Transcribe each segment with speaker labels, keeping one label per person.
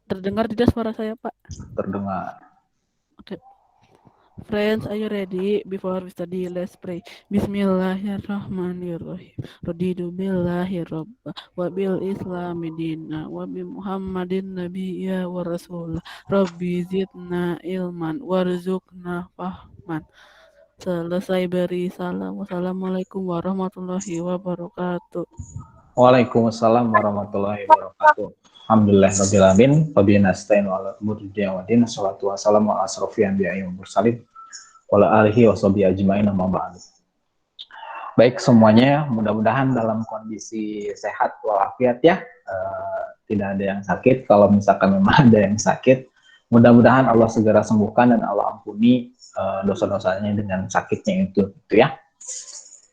Speaker 1: Terdengar tidak suara saya, Pak?
Speaker 2: Terdengar.
Speaker 1: Okay. Friends, are you ready? Before we study, let's pray. Bismillahirrahmanirrahim. Raditu billahi rabba wa bil islami dina wa bi muhammadin nabiyya wa rasulah. Rabbi zidna ilman warzuqna fahman. Selesai beri salam. Wassalamualaikum warahmatullahi wabarakatuh.
Speaker 2: Waalaikumsalam warahmatullahi wabarakatuh. Alhamdulillah rabbil alamin. Wabillahi nasta'in wa ala umuri dunya waddin. Shalatu wassalamu ala asrofil anbiya'i wal mursalin wa ala alihi washabihi ajmain amma ba'du. Baik semuanya, mudah-mudahan dalam kondisi sehat walafiat ya. Tidak ada yang sakit. Kalau misalkan memang ada yang sakit, mudah-mudahan Allah segera sembuhkan dan Allah ampuni dosa-dosanya dengan sakitnya itu gitu ya.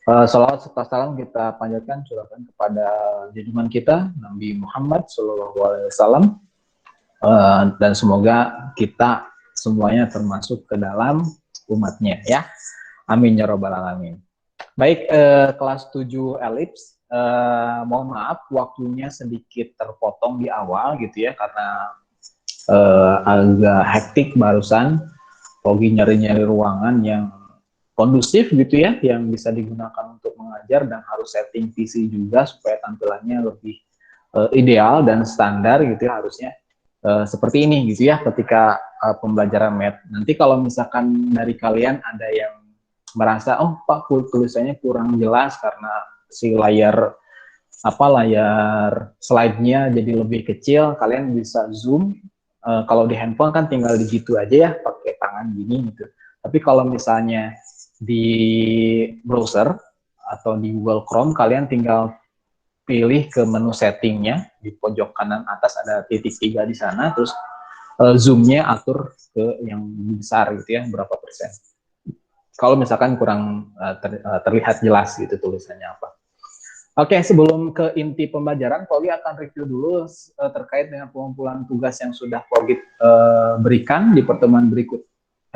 Speaker 2: Salawat serta salam kita panjatkan curahkan kepada junjungan kita Nabi Muhammad SAW, dan semoga kita semuanya termasuk ke dalam umatnya ya. Amin ya robbal alamin. Baik, kelas 7 elips, mohon maaf waktunya sedikit terpotong di awal gitu ya, karena agak hektik barusan. Pogi nyari-nyari ruangan yang kondusif gitu ya, yang bisa digunakan untuk mengajar, dan harus setting PC juga supaya tampilannya lebih ideal dan standar gitu ya, harusnya seperti ini gitu ya ketika pembelajaran math. Nanti kalau misalkan dari kalian ada yang merasa, oh Pak tulisannya kurang jelas karena si layar slide-nya jadi lebih kecil, kalian bisa zoom. Kalau di handphone kan tinggal digitu aja ya, pakai tangan gini gitu. Tapi kalau misalnya di browser atau di Google Chrome, kalian tinggal pilih ke menu settingnya, di pojok kanan atas ada titik 3 di sana, terus zoomnya atur ke yang besar gitu ya, berapa persen. Kalau misalkan kurang terlihat jelas gitu tulisannya apa. Oke, sebelum ke inti pembelajaran, Pogi akan review dulu terkait dengan pengumpulan tugas yang sudah Pogi berikan di pertemuan berikut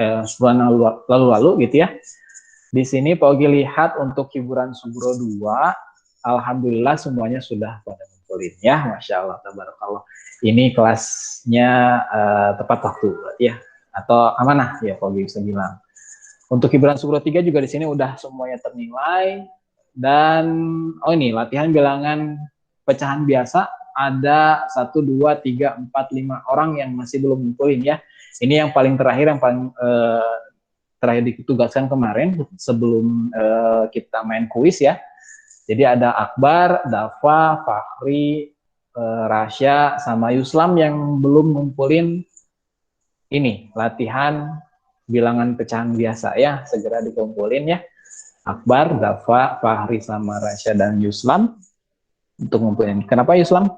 Speaker 2: sebulan lalu gitu ya. Di sini Pogi lihat untuk hiburan Subro 2, alhamdulillah semuanya sudah pada ngumpulin ya, Masya Allah, tabarakallah. Ini kelasnya tepat waktu ya, atau amanah ya Pogi bisa bilang. Untuk hiburan Subro 3 juga di sini udah semuanya ternilai. Dan ini latihan bilangan pecahan biasa, ada 1, 2, 3, 4, 5 orang yang masih belum ngumpulin ya. Ini yang paling terakhir, yang paling terakhir ditugaskan kemarin sebelum kita main kuis ya. Jadi ada Akbar, Dafa, Fahri, Rasya, sama Yuslam yang belum ngumpulin ini latihan bilangan pecahan biasa ya, segera dikumpulin ya. Akbar, Dafa, Fahri, sama Rasya dan Yuslam untuk ngumpulin. Kenapa Yuslam?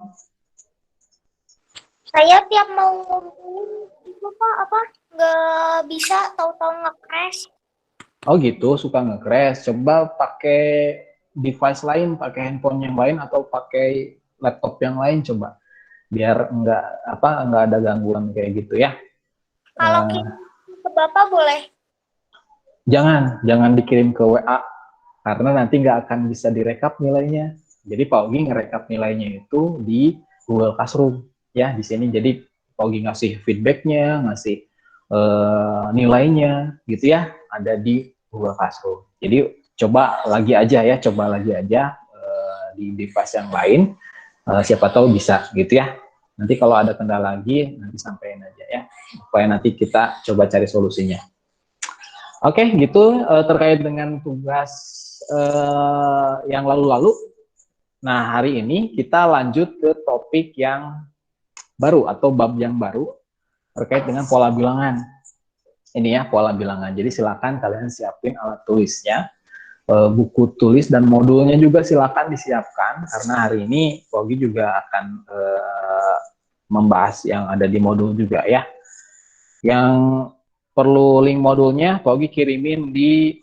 Speaker 3: Saya tiap mau ngumpulin itu Pak, nggak bisa, tahu-tahu nge-crash.
Speaker 2: Oh gitu, suka nge-crash. Coba pakai device lain, pakai handphone yang lain atau pakai laptop yang lain coba. Biar nggak ada gangguan kayak gitu ya.
Speaker 3: Kalau ke Bapak boleh?
Speaker 2: Jangan dikirim ke WA, karena nanti nggak akan bisa direkap nilainya. Jadi Pak Ogi ngerekap nilainya itu di Google Classroom ya di sini. Jadi Pak Ogi ngasih feedbacknya, ngasih nilainya gitu ya, ada di Google Classroom. Jadi coba lagi aja di device yang lain, siapa tahu bisa gitu ya. Nanti kalau ada kendala lagi nanti sampaikan aja ya, supaya nanti kita coba cari solusinya. Oke, gitu terkait dengan tugas yang lalu-lalu. Nah, hari ini kita lanjut ke topik yang baru atau bab yang baru terkait dengan pola bilangan. Ini ya, pola bilangan. Jadi silakan kalian siapin alat tulisnya, buku tulis dan modulnya juga silakan disiapkan, karena hari ini Pogi juga akan membahas yang ada di modul juga ya. Yang perlu link modulnya Pogi kirimin di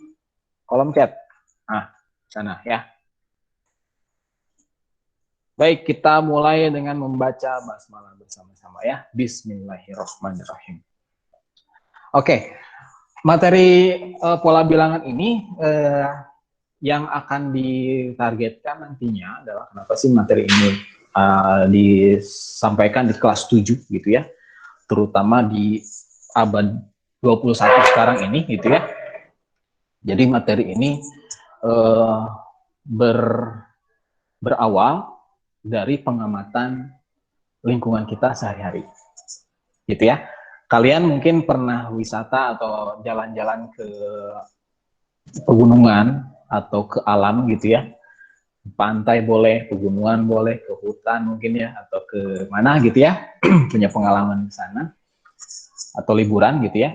Speaker 2: kolom chat. Nah, sana ya. Baik, kita mulai dengan membaca basmalah bersama-sama ya. Bismillahirrahmanirrahim. Oke, materi pola bilangan ini yang akan ditargetkan nantinya adalah, kenapa sih materi ini disampaikan di kelas 7 gitu ya, terutama di abad 21 sekarang ini gitu ya. Jadi materi ini berawal dari pengamatan lingkungan kita sehari-hari gitu ya. Kalian mungkin pernah wisata atau jalan-jalan ke pegunungan atau ke alam gitu ya, pantai boleh, pegunungan boleh, ke hutan mungkin ya, atau ke mana gitu ya, punya pengalaman di sana, atau liburan gitu ya.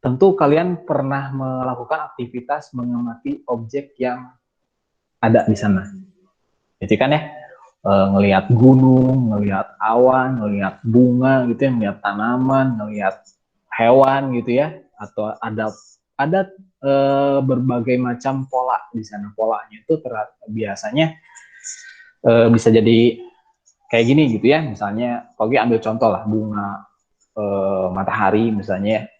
Speaker 2: Tentu kalian pernah melakukan aktivitas mengamati objek yang ada di sana, gitu kan ya, ngelihat gunung, ngelihat awan, ngelihat bunga gitu ya, ngelihat tanaman, ngelihat hewan gitu ya, atau ada berbagai macam pola di sana. Polanya itu biasanya bisa jadi kayak gini gitu ya, misalnya kalau ambil contoh lah bunga matahari misalnya,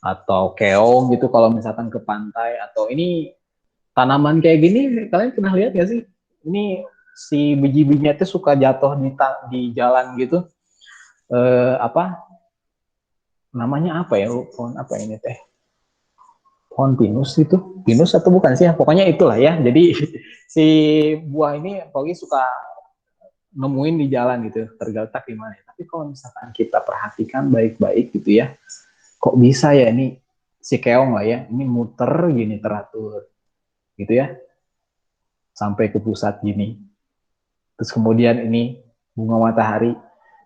Speaker 2: atau keong gitu kalau misalkan ke pantai, atau ini tanaman kayak gini, kalian pernah lihat gak sih? Ini si biji-bijinya itu suka jatuh di jalan gitu. Apa namanya, apa ya, pohon apa ini teh? Pohon pinus itu, pinus atau bukan sih? Pokoknya itulah ya. Jadi si buah ini pokoknya suka nemuin di jalan gitu, tergeletak di mana. Tapi kalau misalkan kita perhatikan baik-baik gitu ya, kok bisa ya ini si keong lah ya, ini muter gini teratur gitu ya, sampai ke pusat gini. Terus kemudian ini bunga matahari,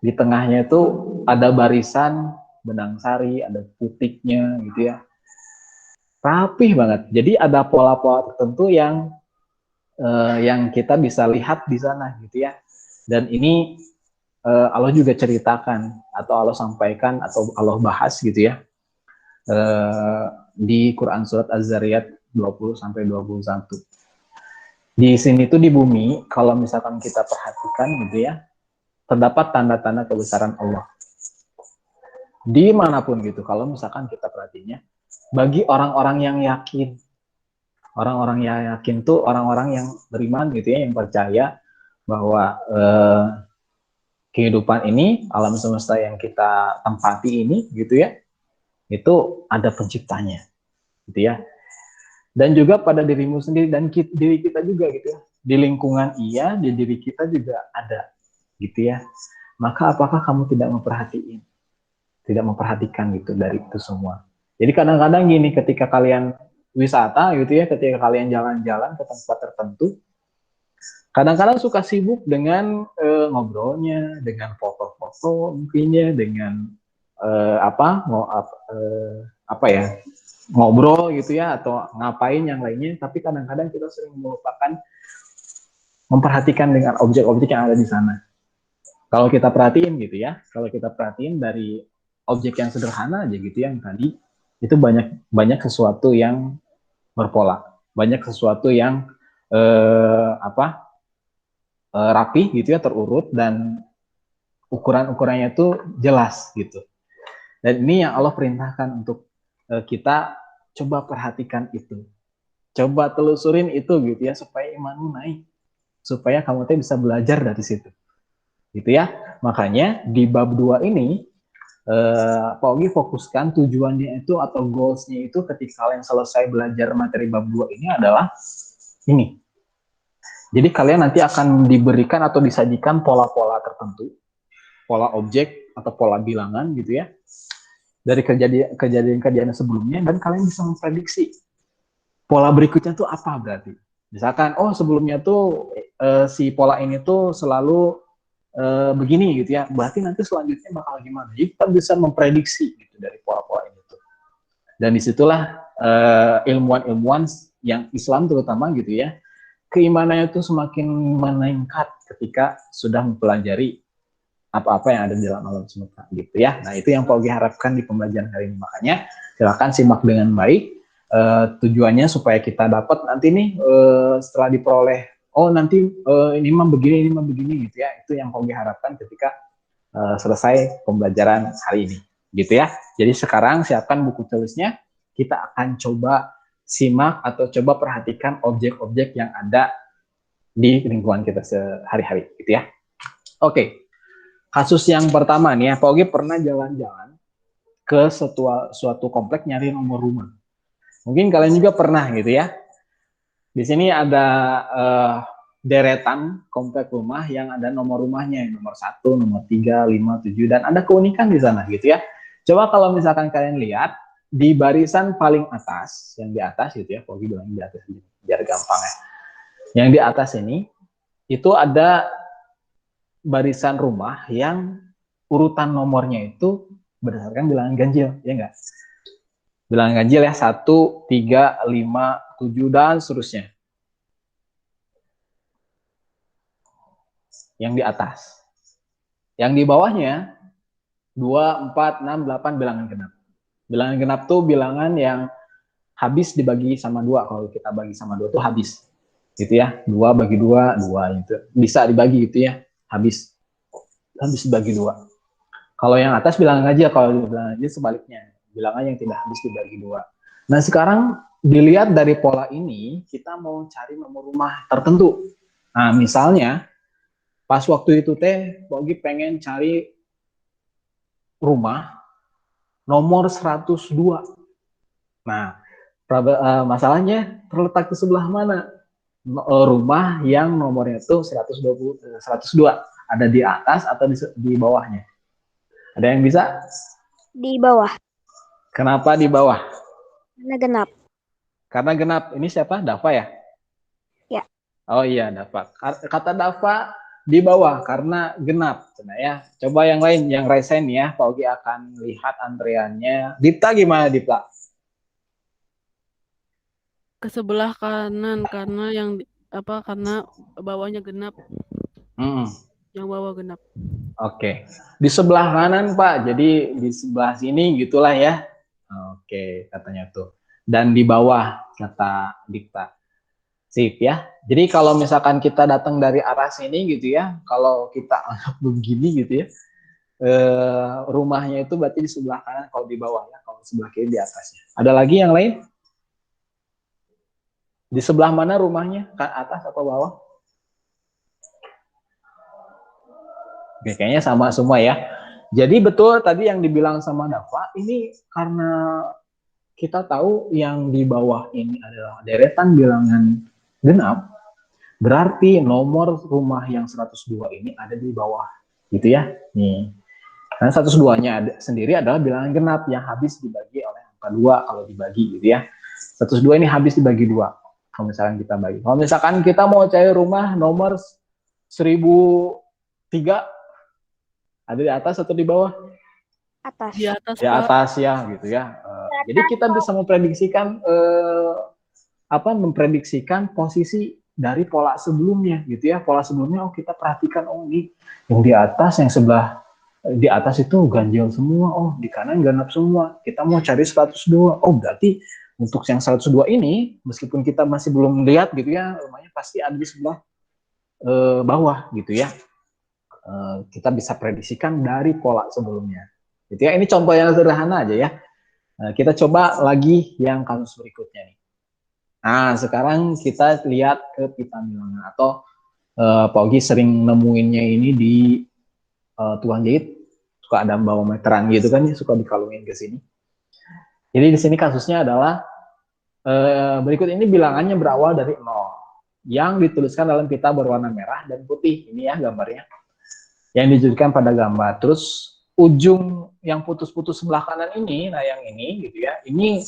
Speaker 2: di tengahnya itu ada barisan benang sari, ada putiknya gitu ya, rapih banget. Jadi ada pola-pola tertentu yang kita bisa lihat di sana gitu ya. Dan ini Allah juga ceritakan atau Allah sampaikan atau Allah bahas gitu ya di Quran surat Az-Zariyat 20-21. Di sini tuh di bumi, kalau misalkan kita perhatikan gitu ya, terdapat tanda-tanda kebesaran Allah. Dimanapun gitu, kalau misalkan kita perhatinya, bagi orang-orang yang yakin, orang-orang yang yakin tuh orang-orang yang beriman gitu ya, yang percaya bahwa kehidupan ini, alam semesta yang kita tempati ini gitu ya, itu ada penciptanya gitu ya. Dan juga pada dirimu sendiri dan diri kita juga gitu ya, di lingkungan iya, di diri kita juga ada gitu ya. Maka apakah kamu tidak memperhatikan gitu dari itu semua? Jadi kadang-kadang gini, ketika kalian wisata gitu ya, ketika kalian jalan-jalan ke tempat tertentu, kadang-kadang suka sibuk dengan ngobrolnya, dengan foto-foto mungkinnya, dengan apa ya, ngobrol gitu ya, atau ngapain yang lainnya. Tapi kadang-kadang kita sering melupakan memperhatikan dengan objek-objek yang ada di sana. Kalau kita perhatiin gitu ya, kalau kita perhatiin dari objek yang sederhana aja gitu yang tadi, itu banyak sesuatu yang berpola, banyak sesuatu yang rapi gitu ya, terurut, dan ukuran-ukurannya itu jelas gitu. Dan ini yang Allah perintahkan untuk kita coba perhatikan itu, coba telusurin itu gitu ya, supaya imanmu naik, supaya kamu tuh bisa belajar dari situ gitu ya. Makanya di bab 2 ini Pak Ogi fokuskan tujuannya itu atau goalsnya itu ketika kalian selesai belajar materi bab 2 ini adalah ini. Jadi kalian nanti akan diberikan atau disajikan pola-pola tertentu, pola objek atau pola bilangan gitu ya, dari kejadian-kejadian sebelumnya, dan kalian bisa memprediksi pola berikutnya tuh apa berarti. Misalkan, oh sebelumnya tuh si pola ini tuh selalu begini gitu ya, berarti nanti selanjutnya bakal gimana. Jadi kita bisa memprediksi gitu dari pola-pola ini tuh. Dan disitulah ilmuwan-ilmuwan yang Islam terutama gitu ya, keimanannya itu semakin meningkat ketika sudah mempelajari apa-apa yang ada di dalam alam semesta gitu ya. Nah itu yang Pak Ogi harapkan di pembelajaran hari ini. Makanya silakan simak dengan baik. Tujuannya supaya kita dapat nanti nih setelah diperoleh, oh nanti ini mah begini gitu ya. Itu yang Pak Ogi harapkan ketika selesai pembelajaran hari ini gitu ya. Jadi sekarang siapkan buku tulisnya, kita akan coba simak atau coba perhatikan objek-objek yang ada di lingkungan kita sehari-hari, gitu ya. Oke, kasus yang pertama nih ya, Pak Ogi pernah jalan-jalan ke suatu komplek nyari nomor rumah. Mungkin kalian juga pernah gitu ya. Di sini ada deretan komplek rumah yang ada nomor rumahnya, nomor 1, nomor 3, 5, 7, dan ada keunikan di sana gitu ya. Coba kalau misalkan kalian lihat, di barisan paling atas, yang di atas gitu ya, Pak Ogi bilang di atas biar gampang ya. Yang di atas ini, itu ada barisan rumah yang urutan nomornya itu berdasarkan bilangan ganjil, ya enggak? Bilangan ganjil ya, 1, 3, 5, 7, dan seterusnya. Yang di atas. Yang di bawahnya, 2, 4, 6, 8 bilangan genap. Bilangan genap tuh bilangan yang habis dibagi sama 2. Kalau kita bagi sama 2 tuh habis. Gitu ya, 2 bagi 2, 2 gitu. Bisa dibagi gitu ya, habis dibagi 2. Kalau yang atas bilangan aja, kalau bilangan aja sebaliknya, bilangan yang tidak habis dibagi 2. Nah sekarang dilihat dari pola ini, kita mau cari nomor rumah tertentu. Nah misalnya, pas waktu itu teh, Bogi pengen cari rumah nomor 102. Nah, masalahnya terletak di sebelah mana? Rumah yang nomornya itu 102. Ada di atas atau di bawahnya? Ada yang bisa?
Speaker 4: Di bawah.
Speaker 2: Kenapa di bawah?
Speaker 4: Karena genap.
Speaker 2: Karena genap. Ini siapa? Dava ya?
Speaker 4: Ya.
Speaker 2: Oh iya, Dava. Kata Dava di bawah karena genap. Nah ya, coba yang lain, yang resen ya. Pak Ogi akan lihat antriannya. Dipta gimana, Dipta?
Speaker 1: Ke sebelah kanan karena karena bawahnya genap. Yang bawah genap.
Speaker 2: Oke. Di sebelah kanan, Pak. Jadi di sebelah sini gitulah ya. Oke, katanya tuh. Dan di bawah, kata Dipta. Sip ya. Jadi kalau misalkan kita datang dari arah sini gitu ya, kalau kita anggap begini gitu ya, rumahnya itu berarti di sebelah kanan kalau di bawah ya, kalau sebelah kiri di atasnya. Ada lagi yang lain? Di sebelah mana rumahnya? Ke atas atau bawah? Oke, kayaknya sama semua ya. Jadi betul tadi yang dibilang sama Dava, ini karena kita tahu yang di bawah ini adalah deretan bilangan genap, berarti nomor rumah yang 102 ini ada di bawah, gitu ya. Nih, karena 102-nya sendiri adalah bilangan genap yang habis dibagi oleh angka 2 kalau dibagi, gitu ya. 102 ini habis dibagi 2, kalau misalkan kita bagi. Kalau misalkan kita mau cari rumah nomor 1003, ada di atas atau di bawah?
Speaker 4: Atas.
Speaker 1: Di atas,
Speaker 2: Di atas ya, gitu ya. Jadi kita bisa memprediksikan posisi dari pola sebelumnya, gitu ya. Pola sebelumnya, kita perhatikan, ini yang di atas, yang sebelah di atas itu ganjil semua, di kanan genap semua. Kita mau cari 102, berarti untuk yang 102 ini, meskipun kita masih belum lihat gitu ya, rumahnya pasti ada di sebelah bawah, gitu ya. Kita bisa prediksikan dari pola sebelumnya. Gitu ya. Ini contoh yang sederhana aja ya. Kita coba lagi yang kasus berikutnya nih. Nah, sekarang kita lihat ke pita bilangan atau Pak Ogi sering nemuinnya ini di tukang jahit, suka ada bawa meteran gitu kan, suka dikalungin ke sini. Jadi di sini kasusnya adalah berikut ini bilangannya berawal dari 0 yang dituliskan dalam pita berwarna merah dan putih. Ini ya gambarnya yang ditunjukkan pada gambar. Terus ujung yang putus-putus sebelah kanan ini, nah yang ini gitu ya, ini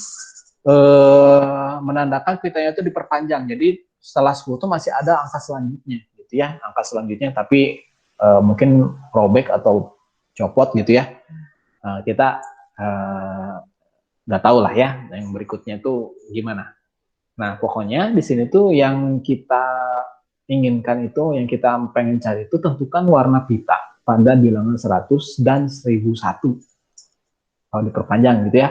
Speaker 2: menandakan pitanya itu diperpanjang. Jadi setelah 10 itu masih ada angka selanjutnya gitu ya, angka selanjutnya tapi mungkin robek atau copot gitu ya. Kita nggak tahu lah ya yang berikutnya itu gimana. Nah pokoknya di sini tuh yang kita inginkan itu, yang kita pengen cari itu, tentukan warna pita pada bilangan 100 dan 1001 kalau diperpanjang gitu ya.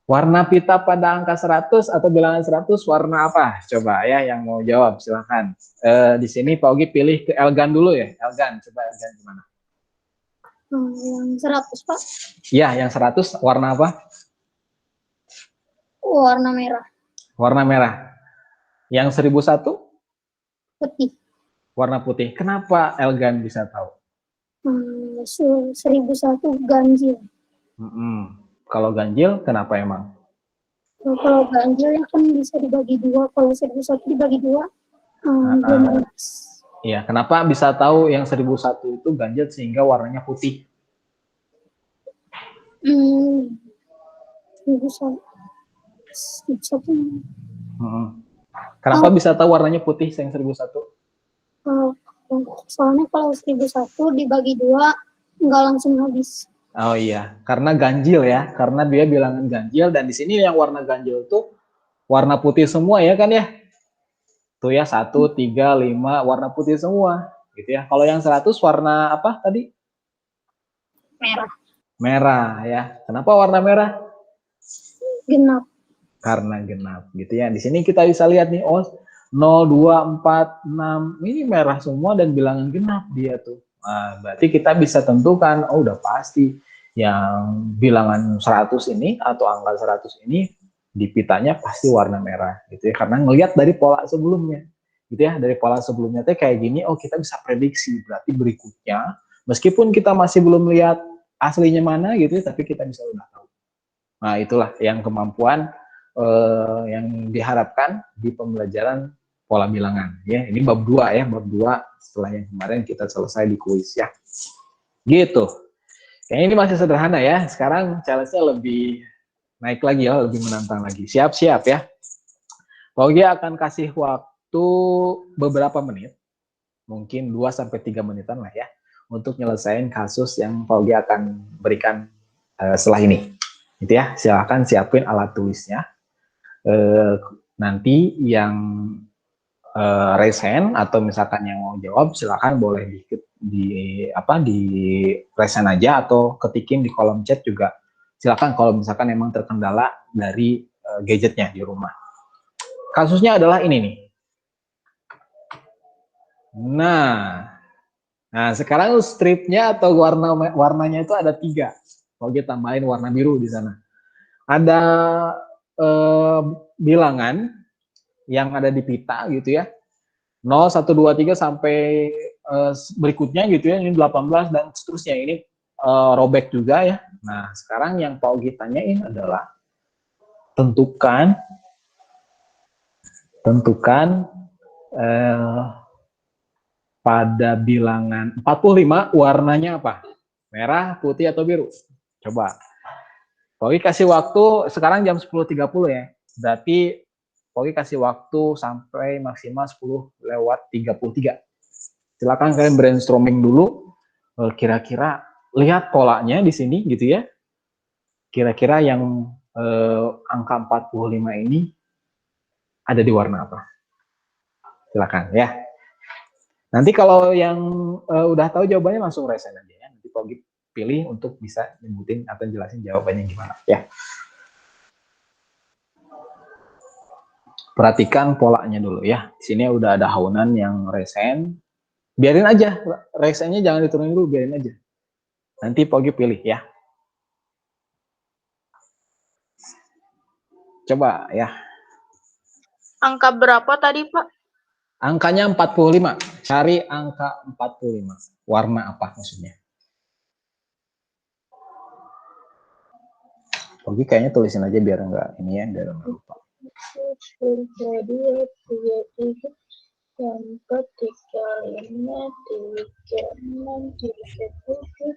Speaker 2: Warna pita pada angka 100 atau bilangan 100 warna apa? Coba ya yang mau jawab silahkan. Di sini Pak Ogi pilih ke Elgan dulu ya. Elgan, coba Elgan gimana?
Speaker 3: Yang 100, Pak.
Speaker 2: Iya, yang 100 warna apa?
Speaker 3: Warna merah.
Speaker 2: Warna merah. Yang 1001?
Speaker 3: putih.
Speaker 2: Warna putih. Kenapa Elgan bisa tahu?
Speaker 3: 1001 ganjil.
Speaker 2: Kalau ganjil, kenapa emang?
Speaker 3: Kalau ganjil ya kan bisa dibagi dua. Kalau 1001 dibagi dua, 12.
Speaker 2: Iya, kenapa bisa tahu yang 1001 itu ganjil sehingga warnanya putih?
Speaker 3: 1001.
Speaker 2: Kenapa bisa tahu warnanya putih yang 1001?
Speaker 3: Soalnya kalau 1001 dibagi dua, nggak langsung habis.
Speaker 2: Oh iya, karena ganjil ya, karena dia bilangan ganjil, dan di sini yang warna ganjil itu warna putih semua ya kan ya? Tuh ya, 1, 3, 5, warna putih semua, gitu ya. Kalau yang 100 warna apa tadi?
Speaker 3: Merah.
Speaker 2: Merah ya. Kenapa warna merah?
Speaker 3: Genap.
Speaker 2: Karena genap, gitu ya. Di sini kita bisa lihat nih, 0, 2, 4, 6, ini merah semua dan bilangan genap dia tuh. Nah, berarti kita bisa tentukan, udah pasti yang bilangan 100 ini atau angka 100 ini di pitanya pasti warna merah gitu ya, karena ngelihat dari pola sebelumnya gitu ya, dari pola sebelumnya tuh kayak gini, kita bisa prediksi berarti berikutnya meskipun kita masih belum lihat aslinya mana gitu ya, tapi kita bisa udah tahu. Nah, itulah yang kemampuan yang diharapkan di pembelajaran pola bilangan ya. Ini bab 2 ya, bab 2 setelah yang kemarin kita selesai di kuis ya. Gitu. Kayaknya ini masih sederhana ya. Sekarang challenge-nya lebih naik lagi ya, lebih menantang lagi. Siap-siap ya. Paugi akan kasih waktu beberapa menit, mungkin 2-3 menitan lah ya, untuk nyelesain kasus yang Paugi akan berikan setelah ini. Gitu ya. Silakan siapin alat tulisnya. Nanti yang raise hand atau misalkan yang mau jawab silakan boleh di raise hand aja atau ketikin di kolom chat juga silakan kalau misalkan emang terkendala dari gadgetnya di rumah. Kasusnya adalah ini nih. Nah sekarang stripnya atau warnanya itu ada 3. Kalau kita tambahin warna biru di sana. Ada bilangan yang ada di pita gitu ya, 0, 1, 2, 3 sampai berikutnya gitu ya, ini 18 dan seterusnya, ini robek juga ya. Nah sekarang yang Pak Ogi tanyain adalah tentukan pada bilangan 45 warnanya apa? Merah, putih, atau biru? Coba. Pak Ogi kasih waktu sekarang jam 10.30 ya, berarti Oke, kasih waktu sampai maksimal 10:33. Silakan kalian brainstorming dulu, kira-kira lihat polanya di sini gitu ya. Kira-kira yang angka 45 ini ada di warna apa? Silakan ya. Nanti kalau yang udah tahu jawabannya langsung resen aja ya. Nanti Pogi pilih untuk bisa nyebutin atau jelasin jawabannya gimana ya. Perhatikan polanya dulu ya. Di sini udah ada Haunan yang resen. Biarin aja, resennya jangan diturunin dulu, biarin aja. Nanti Pogi pilih ya. Coba ya.
Speaker 5: Angka berapa tadi, Pak?
Speaker 2: Angkanya 45. Cari angka 45. Warna apa maksudnya? Pogi kayaknya tulisin aja biar enggak ini ya, biar enggak lupa.
Speaker 5: 1, 2, 3, 4, 3, 5, 3, 6, 3, 7,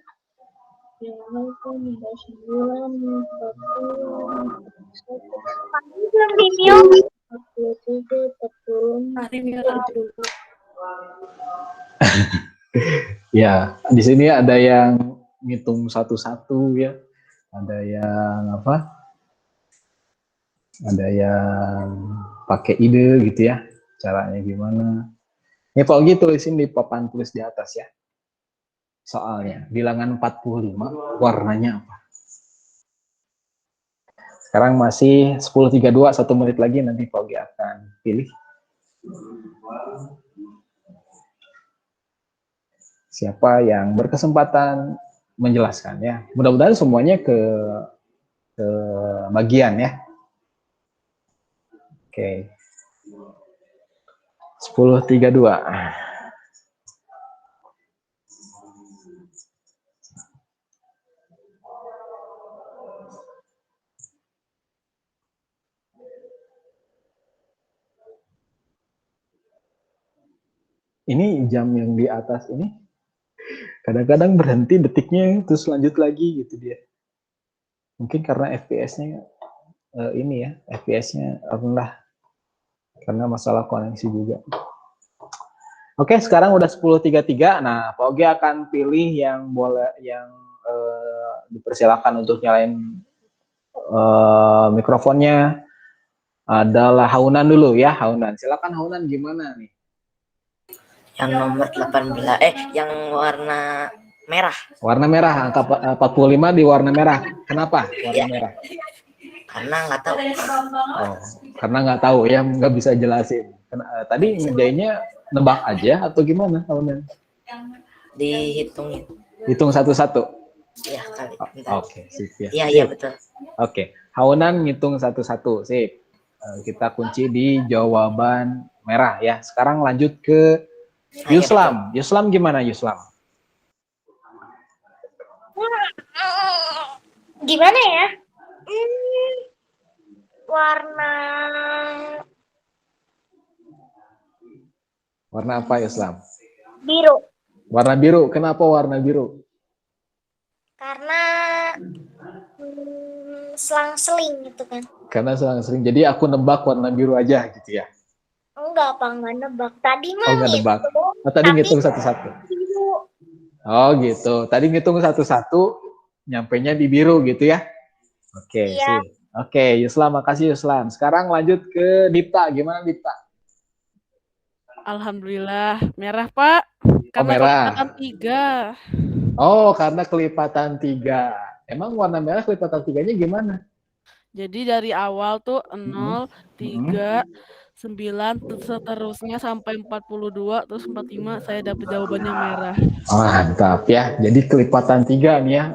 Speaker 5: 8, 9, 40, 43, 44.
Speaker 2: Ya, di sini ada yang ngitung satu-satu ya. Ada yang apa? Ada yang pakai ide gitu ya. Caranya gimana? Ini Pogi tulisin di papan tulis di atas ya. Soalnya, bilangan 45 warnanya apa? Sekarang masih 10.32, 1 menit lagi nanti Pogi akan pilih. Siapa yang berkesempatan menjelaskan ya. Mudah-mudahan semuanya ke bagian ya. Oke. 10.32. Ini jam yang di atas ini kadang-kadang berhenti detiknya terus lanjut lagi gitu dia. Mungkin karena FPS-nya ini ya, FPS-nya rendah karena masalah koneksi juga. Oke, sekarang udah 10.33. Nah, Pak Ogi akan pilih yang dipersilakan untuk nyalain mikrofonnya adalah Haunan dulu ya, Haunan. Silakan Haunan, gimana nih?
Speaker 6: Yang nomor 18, yang warna merah.
Speaker 2: Warna merah, angka 45 di warna merah. Kenapa warna merah?
Speaker 6: Karena nggak tahu.
Speaker 2: Oh, karena nggak tahu ya, nggak bisa jelasin. Tadi ngerjainnya nebak aja atau gimana, Haunan?
Speaker 6: Dihitungin.
Speaker 2: Hitung satu-satu.
Speaker 6: Ya kali.
Speaker 2: Oke, sip ya.
Speaker 6: Iya betul.
Speaker 2: Oke, Haunan ngitung satu-satu, sip. Kita kunci di jawaban merah ya. Sekarang lanjut ke Yuslam. Yuslam gimana Yuslam?
Speaker 5: Gimana ya? Warna
Speaker 2: Warna apa Yuslam?
Speaker 5: biru.
Speaker 2: Warna biru. Kenapa warna biru?
Speaker 5: Karena selang-seling gitu kan.
Speaker 2: Karena sering. Jadi aku nebak warna biru aja gitu ya.
Speaker 5: Enggak nebak. Tadi mah
Speaker 2: Oh, nggak nebak.
Speaker 5: ngitung,
Speaker 2: Oh, tadi
Speaker 5: tapi
Speaker 2: ngitung satu-satu.
Speaker 5: biru.
Speaker 2: Oh gitu. Tadi ngitung satu-satu, nyampenya di biru gitu ya. Oke,
Speaker 5: Iya.
Speaker 2: sip. Oke, Yuslam, makasih Yuslam. Sekarang lanjut ke Dipta. Gimana Dipta?
Speaker 1: Alhamdulillah merah Pak. Karena
Speaker 2: merah.
Speaker 1: kelihatan 3.
Speaker 2: Oh, karena kelipatan 3. Emang warna merah kelipatan 3-nya gimana?
Speaker 1: Jadi dari awal tuh 0, 3, 9, seterusnya sampai 42, terus 45 saya dapat jawabannya merah.
Speaker 2: Mantap ya. Jadi kelipatan 3 nih ya.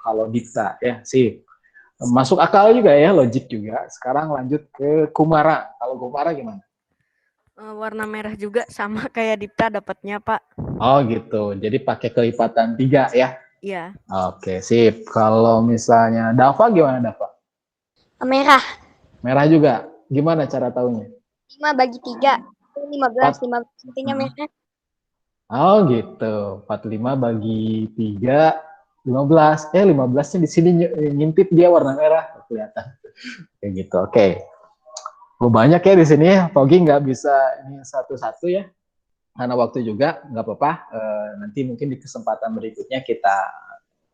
Speaker 2: Kalau Dipta ya, sip. Masuk akal juga ya, logik juga. Sekarang lanjut ke Kumara. Kalau Kumara gimana?
Speaker 7: Warna merah juga sama kayak Dipta dapatnya Pak.
Speaker 2: Oh gitu. Jadi pakai kelipatan 3 ya.
Speaker 7: Iya.
Speaker 2: Oke, sip. Kalau misalnya Dava gimana Dava?
Speaker 4: Merah.
Speaker 2: Merah juga. Gimana cara tahunya?
Speaker 4: 5 bagi 3. 15 intinya merah.
Speaker 2: Oh gitu. 45 bagi 3, 15. 15-nya di sini ngintip dia warna merah. Kelihatan. Kayak gitu. Oke. Banyak ya di sini ya. Pogi nggak bisa ini satu-satu ya. Karena waktu juga nggak apa-apa. Nanti mungkin di kesempatan berikutnya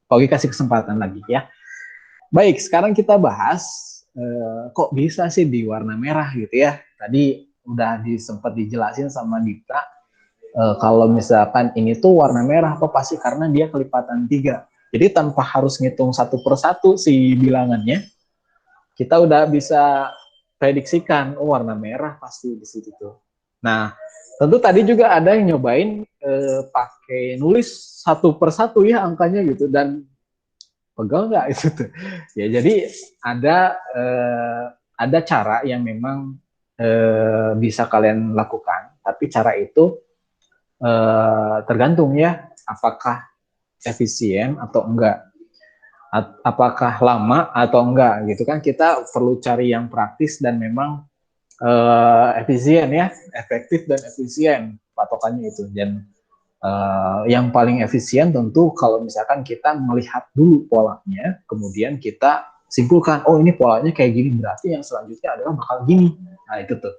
Speaker 2: Pogi kasih kesempatan lagi ya. Baik, sekarang kita bahas kok bisa sih di warna merah gitu ya. Tadi udah sempat dijelasin sama Dipta. Kalau misalkan ini tuh warna merah, apa pasti karena dia kelipatan 3. Jadi tanpa harus ngitung satu persatu si bilangannya, kita udah bisa prediksikan warna merah pasti di situ tuh. Nah, tentu tadi juga ada yang nyobain pakai nulis satu persatu ya angkanya gitu, dan pegal nggak itu tuh. Ya jadi ada cara yang memang bisa kalian lakukan, tapi cara itu tergantung ya apakah efisien atau enggak, apakah lama atau enggak gitu kan. Kita perlu cari yang praktis dan memang efisien ya, efektif dan efisien patokannya itu. Dan yang paling efisien tentu kalau misalkan kita melihat dulu polanya, kemudian kita simpulkan, oh ini polanya kayak gini, berarti yang selanjutnya adalah bakal gini. Nah itu tuh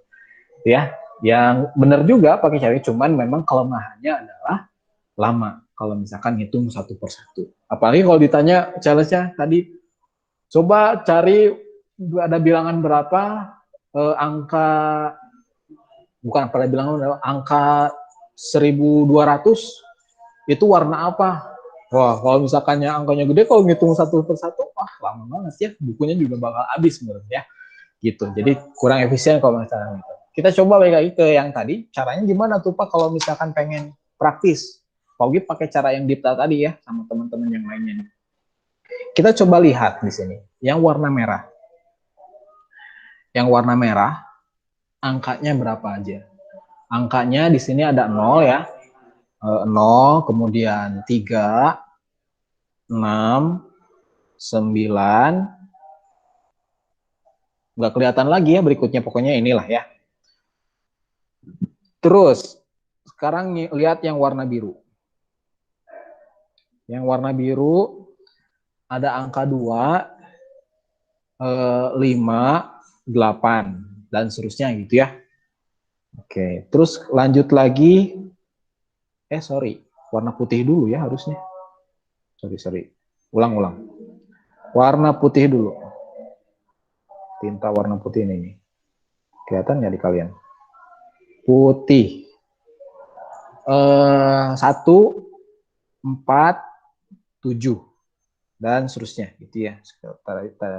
Speaker 2: ya, yang benar juga pakai cari, cuman memang kelemahannya adalah lama kalau misalkan ngitung satu persatu. Apalagi kalau ditanya challenge-nya tadi, coba cari ada bilangan berapa angka, bukan pada bilangan, angka 1200 itu warna apa? Wah, kalau misalkannya angkanya gede, kalau ngitung satu persatu, wah lama banget ya, bukunya juga bakal habis menurut ya. Gitu. Jadi kurang efisien kalau misalkan gitu. Kita coba balik lagi ke yang tadi, caranya gimana tuh Pak kalau misalkan pengen praktis? Pak Ugi pakai cara yang Dipta tadi ya, sama teman-teman yang lainnya. Kita coba lihat di sini, yang warna merah. Yang warna merah, angkanya berapa aja? angkanya di sini ada 0 ya. 0, kemudian 3, 6, 9. Nggak kelihatan lagi ya berikutnya, pokoknya inilah ya. Terus, sekarang lihat yang warna biru. Yang warna biru ada angka 2, 5, 8, dan seterusnya gitu ya. Oke, terus lanjut lagi. Sorry, warna putih dulu ya harusnya. Sorry. Ulang. Warna putih dulu. Tinta warna putih ini. Kelihatan nggak di kalian? Putih. 1, 4, 7. Dan seterusnya gitu ya.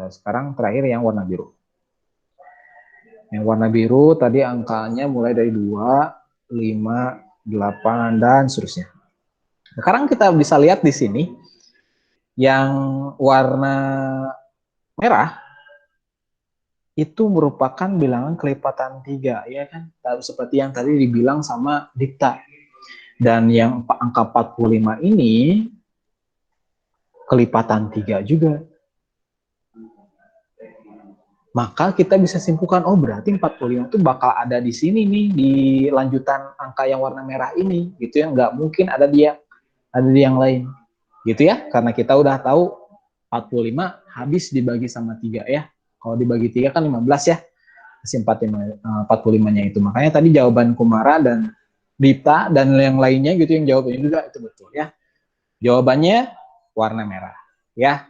Speaker 2: Sekarang terakhir yang warna biru. Yang warna biru tadi angkanya mulai dari 2, 5, 8, dan seterusnya. Sekarang kita bisa lihat di sini yang warna merah itu merupakan bilangan kelipatan 3 ya kan, seperti yang tadi dibilang sama Dikta. Dan yang angka 45 ini kelipatan 3 juga. Maka kita bisa simpulkan, oh berarti 45 itu bakal ada di sini nih, di lanjutan angka yang warna merah ini, gitu ya. Nggak mungkin ada di yang lain, gitu ya. Karena kita udah tahu 45 habis dibagi sama 3 ya. Kalau dibagi 3 kan 15 ya, masih 45-nya itu. Makanya tadi jawaban Kumara dan Dipta dan yang lainnya gitu yang jawabnya juga itu betul ya. Jawabannya warna merah ya,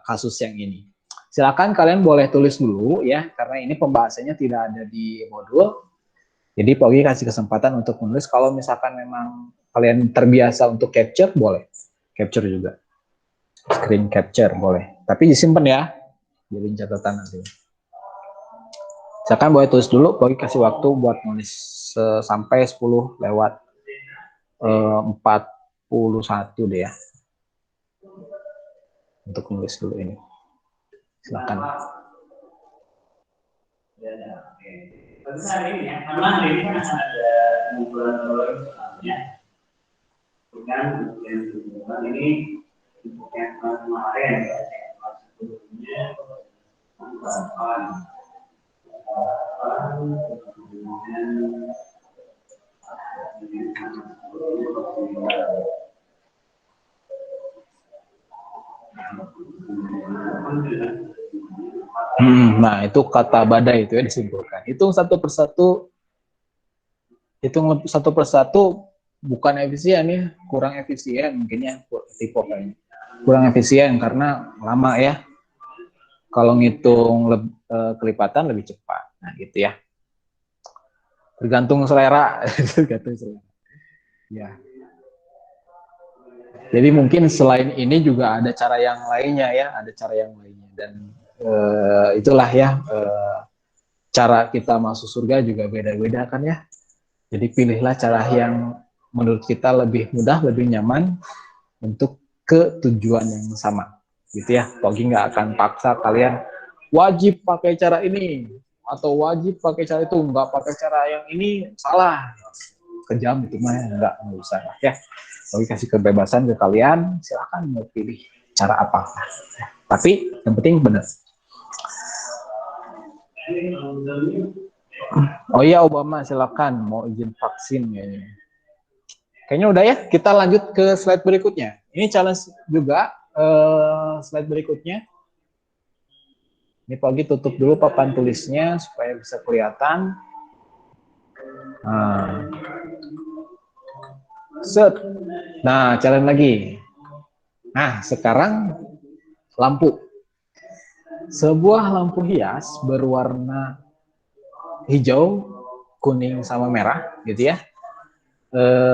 Speaker 2: kasus yang ini. Silakan kalian boleh tulis dulu ya, karena ini pembahasannya tidak ada di modul. Jadi Pogi kasih kesempatan untuk menulis. Kalau misalkan memang kalian terbiasa untuk capture, boleh. Capture juga. Screen capture boleh. Tapi disimpan ya. Jadi catatan nanti. Silakan boleh tulis dulu. Pogi kasih waktu buat nulis sampai 10 lewat 41 deh ya. Untuk nulis dulu ini. Silakan.
Speaker 8: Pada hari ini ya, memang hari ini akan ada pengumpulan soalnya. Dengan hubungan ini yang kemarin sebelumnya anggapan
Speaker 2: Nah, itu kata badai itu ya disimpulkan. Hitung satu persatu bukan efisien ya, kurang efisien mungkin ya, tipe kayaknya. Kurang efisien karena lama ya. Kalau ngitung kelipatan lebih cepat. Nah, gitu ya. Tergantung selera, Ya. Jadi mungkin selain ini juga ada cara yang lainnya ya, dan itulah ya cara kita masuk surga juga beda-beda kan ya. Jadi pilihlah cara yang menurut kita lebih mudah, lebih nyaman untuk ke tujuan yang sama, gitu ya. Pogi nggak akan paksa kalian wajib pakai cara ini atau wajib pakai cara itu, nggak pakai cara yang ini salah, kejam itu mah nggak usah ya. Pogi kasih kebebasan ke kalian, silakan mau pilih cara apa, tapi yang penting benar. Oh iya, Obama silakan mau izin vaksin kayaknya. Kayaknya udah ya, kita lanjut ke slide berikutnya. Ini challenge juga, slide berikutnya. Ini Pogi tutup dulu papan tulisnya supaya bisa kelihatan. Nah, challenge lagi. Nah, sekarang lampu. Sebuah lampu hias berwarna hijau, kuning, sama merah, gitu ya.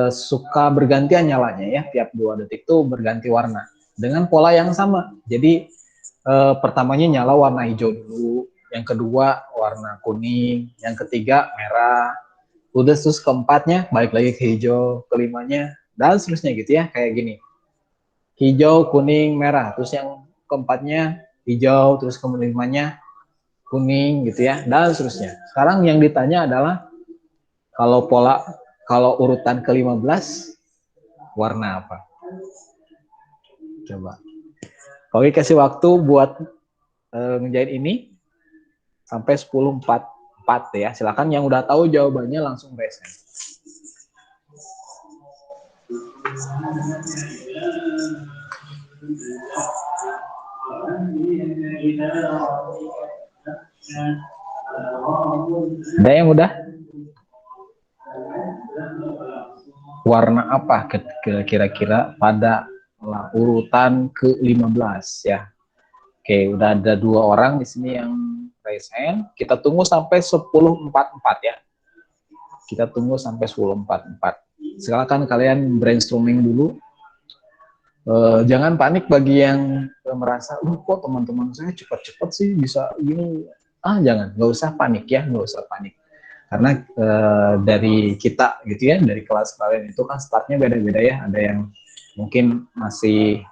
Speaker 2: Suka bergantian nyalanya ya, tiap 2 detik tuh berganti warna dengan pola yang sama. Jadi pertamanya nyala warna hijau dulu, yang kedua warna kuning, yang ketiga merah, udah terus keempatnya balik lagi ke hijau, kelimanya dan seterusnya gitu ya, kayak gini. Hijau, kuning, merah, terus yang keempatnya hijau, terus kelimanya kuning gitu ya, dan seterusnya. Sekarang yang ditanya adalah Kalau urutan ke-15 warna apa? Coba. Oke, kasih waktu buat ngejahit ini sampai 10.44 ya. Silakan yang udah tahu jawabannya langsung resen. Ada yang udah? Warna apa kira-kira pada urutan ke-15 ya? Oke, udah ada 2 orang di sini yang raise hand. Kita tunggu sampai 10.44 ya. Kita tunggu sampai 10.44. Silakan kalian brainstorming dulu. Jangan panik bagi yang merasa, kok teman-teman saya cepat-cepat sih bisa gini. Jangan, nggak usah panik ya, nggak usah panik. Karena dari kita gitu ya, dari kelas kalian itu kan startnya beda-beda ya. Ada yang mungkin masih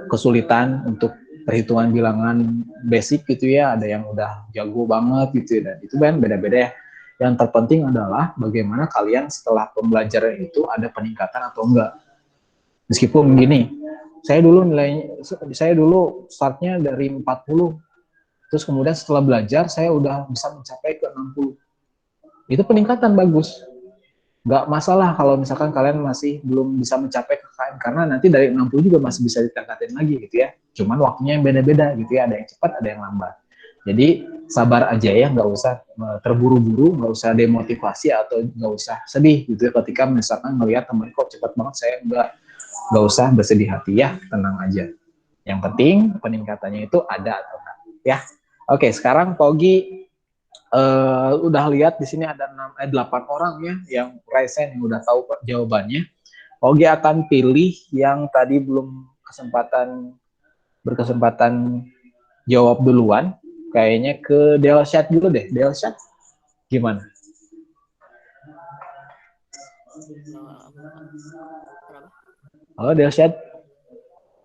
Speaker 2: kesulitan untuk perhitungan bilangan basic gitu ya, ada yang udah jago banget gitu ya, dan itu kan beda-beda ya. Yang terpenting adalah bagaimana kalian setelah pembelajaran itu ada peningkatan atau enggak. Meskipun gini, saya dulu startnya dari 40, terus kemudian setelah belajar saya udah bisa mencapai ke 60. Itu peningkatan bagus. Nggak masalah kalau misalkan kalian masih belum bisa mencapai KKM, karena nanti dari 60 juga masih bisa ditingkatin lagi gitu ya. Cuman waktunya yang beda-beda gitu ya, ada yang cepat, ada yang lambat. Jadi sabar aja ya, nggak usah terburu-buru, nggak usah demotivasi atau nggak usah sedih gitu ya ketika misalkan melihat teman kok cepat banget, saya nggak usah bersedih hati ya, tenang aja. Yang penting peningkatannya itu ada atau enggak ya. Oke, sekarang Pogi udah lihat di sini ada 8 orang ya yang present yang udah tahu jawabannya. Pogi akan pilih yang tadi belum berkesempatan jawab duluan. Kayaknya ke Delshad dulu deh. Delshad, gimana? Halo Delshad,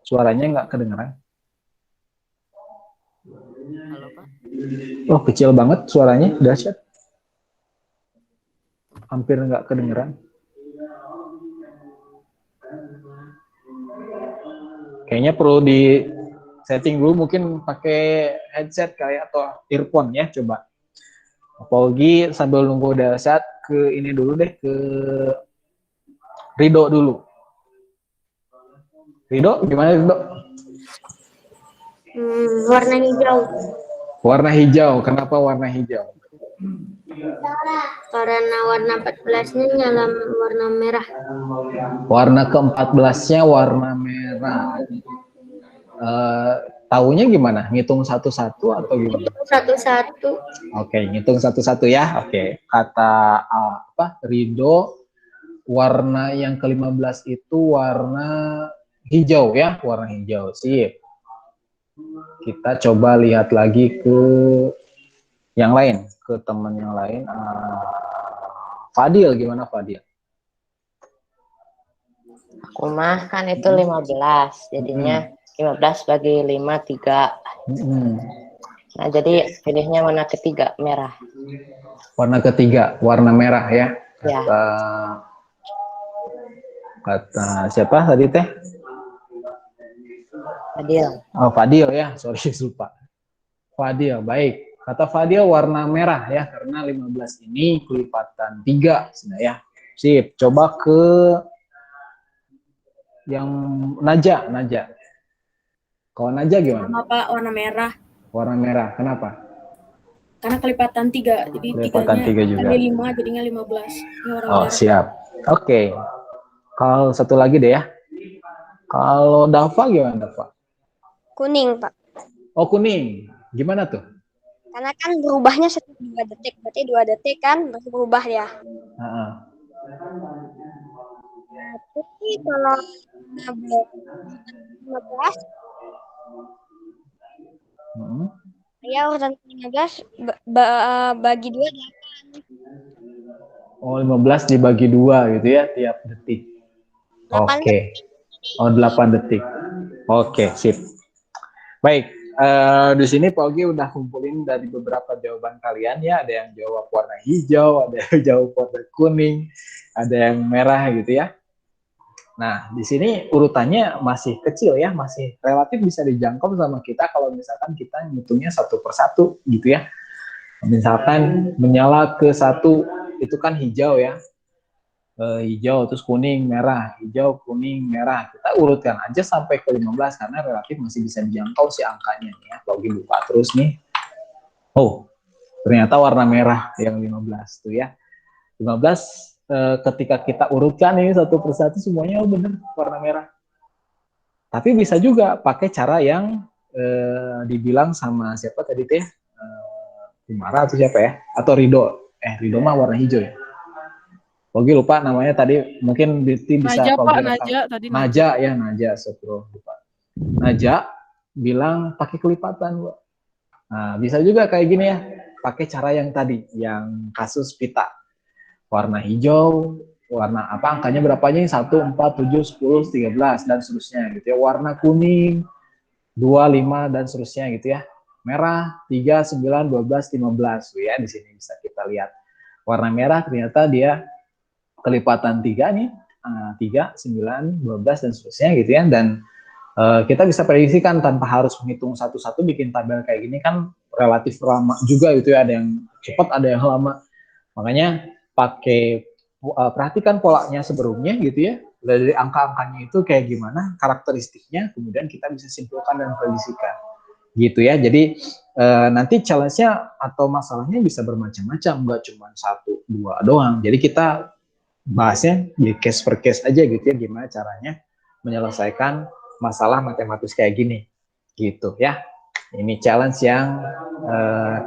Speaker 2: suaranya nggak kedengeran.
Speaker 7: Halo Pak.
Speaker 2: Oh, kecil banget suaranya, Delshad. Hampir nggak kedengeran. Kayaknya perlu di setting dulu, mungkin pakai headset kayak atau earphone ya, coba. Pogi sambil nunggu Delshad ke ini dulu deh, ke Rido dulu. Rido, gimana Rido?
Speaker 3: Warna hijau.
Speaker 2: Warna hijau, kenapa warna hijau?
Speaker 3: Karena warna 14-nya nyala warna merah.
Speaker 2: Warna ke-14-nya warna merah. Taunya gimana? Ngitung satu-satu atau gimana?
Speaker 3: Satu-satu.
Speaker 2: Oke, ngitung satu-satu ya. Oke, kata Rido, warna yang ke-15 itu warna hijau ya, warna hijau. Sip. Kita coba lihat lagi ke yang lain, ke teman yang lain. Fadil, gimana Fadil?
Speaker 6: Aku mah kan itu 15, jadinya 15 bagi 5, 3. Nah, jadi pilihnya warna ketiga, merah.
Speaker 2: Warna ketiga, warna merah ya.
Speaker 6: Ya.
Speaker 2: Kata siapa tadi teh?
Speaker 6: Fadil.
Speaker 2: Oh, Fadil ya, sorry lupa. Fadil, baik. Kata Fadil warna merah ya, karena 15 ini kelipatan 3 ya. Sip, coba ke yang Naja. Kalau Naja gimana?
Speaker 9: Sama Pak, warna merah.
Speaker 2: Warna merah, kenapa?
Speaker 9: Karena kelipatan 3, jadi
Speaker 2: kelipatan 3 juga.
Speaker 9: Kali 5 jadinya 15. Ini warna
Speaker 2: merah. Siap. Oke. Kalau satu lagi deh ya. Kalau Dava gimana, Dava?
Speaker 4: Kuning, Pak.
Speaker 2: Oh, kuning. Gimana tuh?
Speaker 4: Karena kan berubahnya setiap 2 detik. Berarti 2 detik kan baru berubah ya. Tapi kalau 15, ya urutan 15 bagi 2 8.
Speaker 2: Oh, 15 dibagi 2 gitu ya tiap detik. Oke. Oh, 8 detik. Oke, sip. Baik, Di sini Pak Ogi udah kumpulin dari beberapa jawaban kalian ya. Ada yang jawab warna hijau, ada yang jawab warna kuning, ada yang merah gitu ya. Nah, di sini urutannya masih kecil ya, masih relatif bisa dijangkau sama kita kalau misalkan kita ngitungnya satu persatu gitu ya. Misalkan menyala ke satu itu kan hijau ya. Hijau, terus kuning, merah, hijau, kuning, merah. Kita urutkan aja sampai ke 15 karena relatif masih bisa dijangkau si angkanya ya. Kalau buka terus nih. Oh, ternyata warna merah yang 15 tuh ya. 15 ketika kita urutkan ini satu persatu semuanya benar warna merah. Tapi bisa juga pakai cara yang dibilang sama siapa tadi teh? Timara atau siapa ya? Atau Rido. Rido mah warna hijau ya. Oke lupa namanya tadi, mungkin Diti bisa
Speaker 1: Naja, Pak,
Speaker 2: rekam.
Speaker 1: Naja tadi.
Speaker 2: Naja ya, Naja, lupa. Naja bilang pakai kelipatan, Bu. Nah, bisa juga kayak gini ya, pakai cara yang tadi, yang kasus pita. Warna hijau, warna apa, angkanya berapanya? 1, 4, 7, 10, 13, dan seterusnya gitu ya. Warna kuning, 2, 5, dan seterusnya gitu ya. Merah, 3, 9, 12, 15. Ya, di sini bisa kita lihat. Warna merah ternyata dia kelipatan 3 nih, 3, 9, 12, dan seterusnya gitu ya. Dan kita bisa prediksikan tanpa harus menghitung satu-satu, bikin tabel kayak gini kan relatif lama juga gitu ya, ada yang cepat, ada yang lama. Makanya pakai perhatikan polanya sebelumnya gitu ya, dari angka-angkanya itu kayak gimana karakteristiknya, kemudian kita bisa simpulkan dan prediksikan gitu ya. Jadi nanti challenge-nya atau masalahnya bisa bermacam-macam, nggak cuma 1, 2 doang. Jadi kita bahasnya di case per case aja gitu ya, gimana caranya menyelesaikan masalah matematis kayak gini gitu ya. Ini challenge yang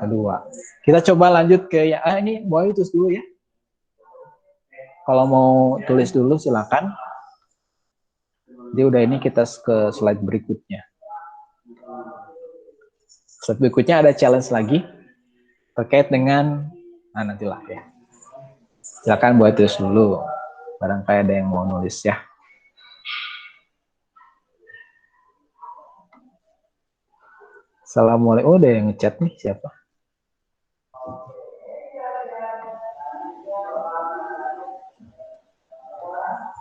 Speaker 2: kedua. Kita coba lanjut ke yang ini boleh tulis dulu ya. Kalau mau tulis dulu silakan. Jadi udah, ini kita ke slide berikutnya. Slide berikutnya ada challenge lagi terkait dengan nantilah ya. Silakan buat tulis dulu. Barangkali ada yang mau nulis ya. Assalamualaikum. Ada yang ngechat nih, siapa?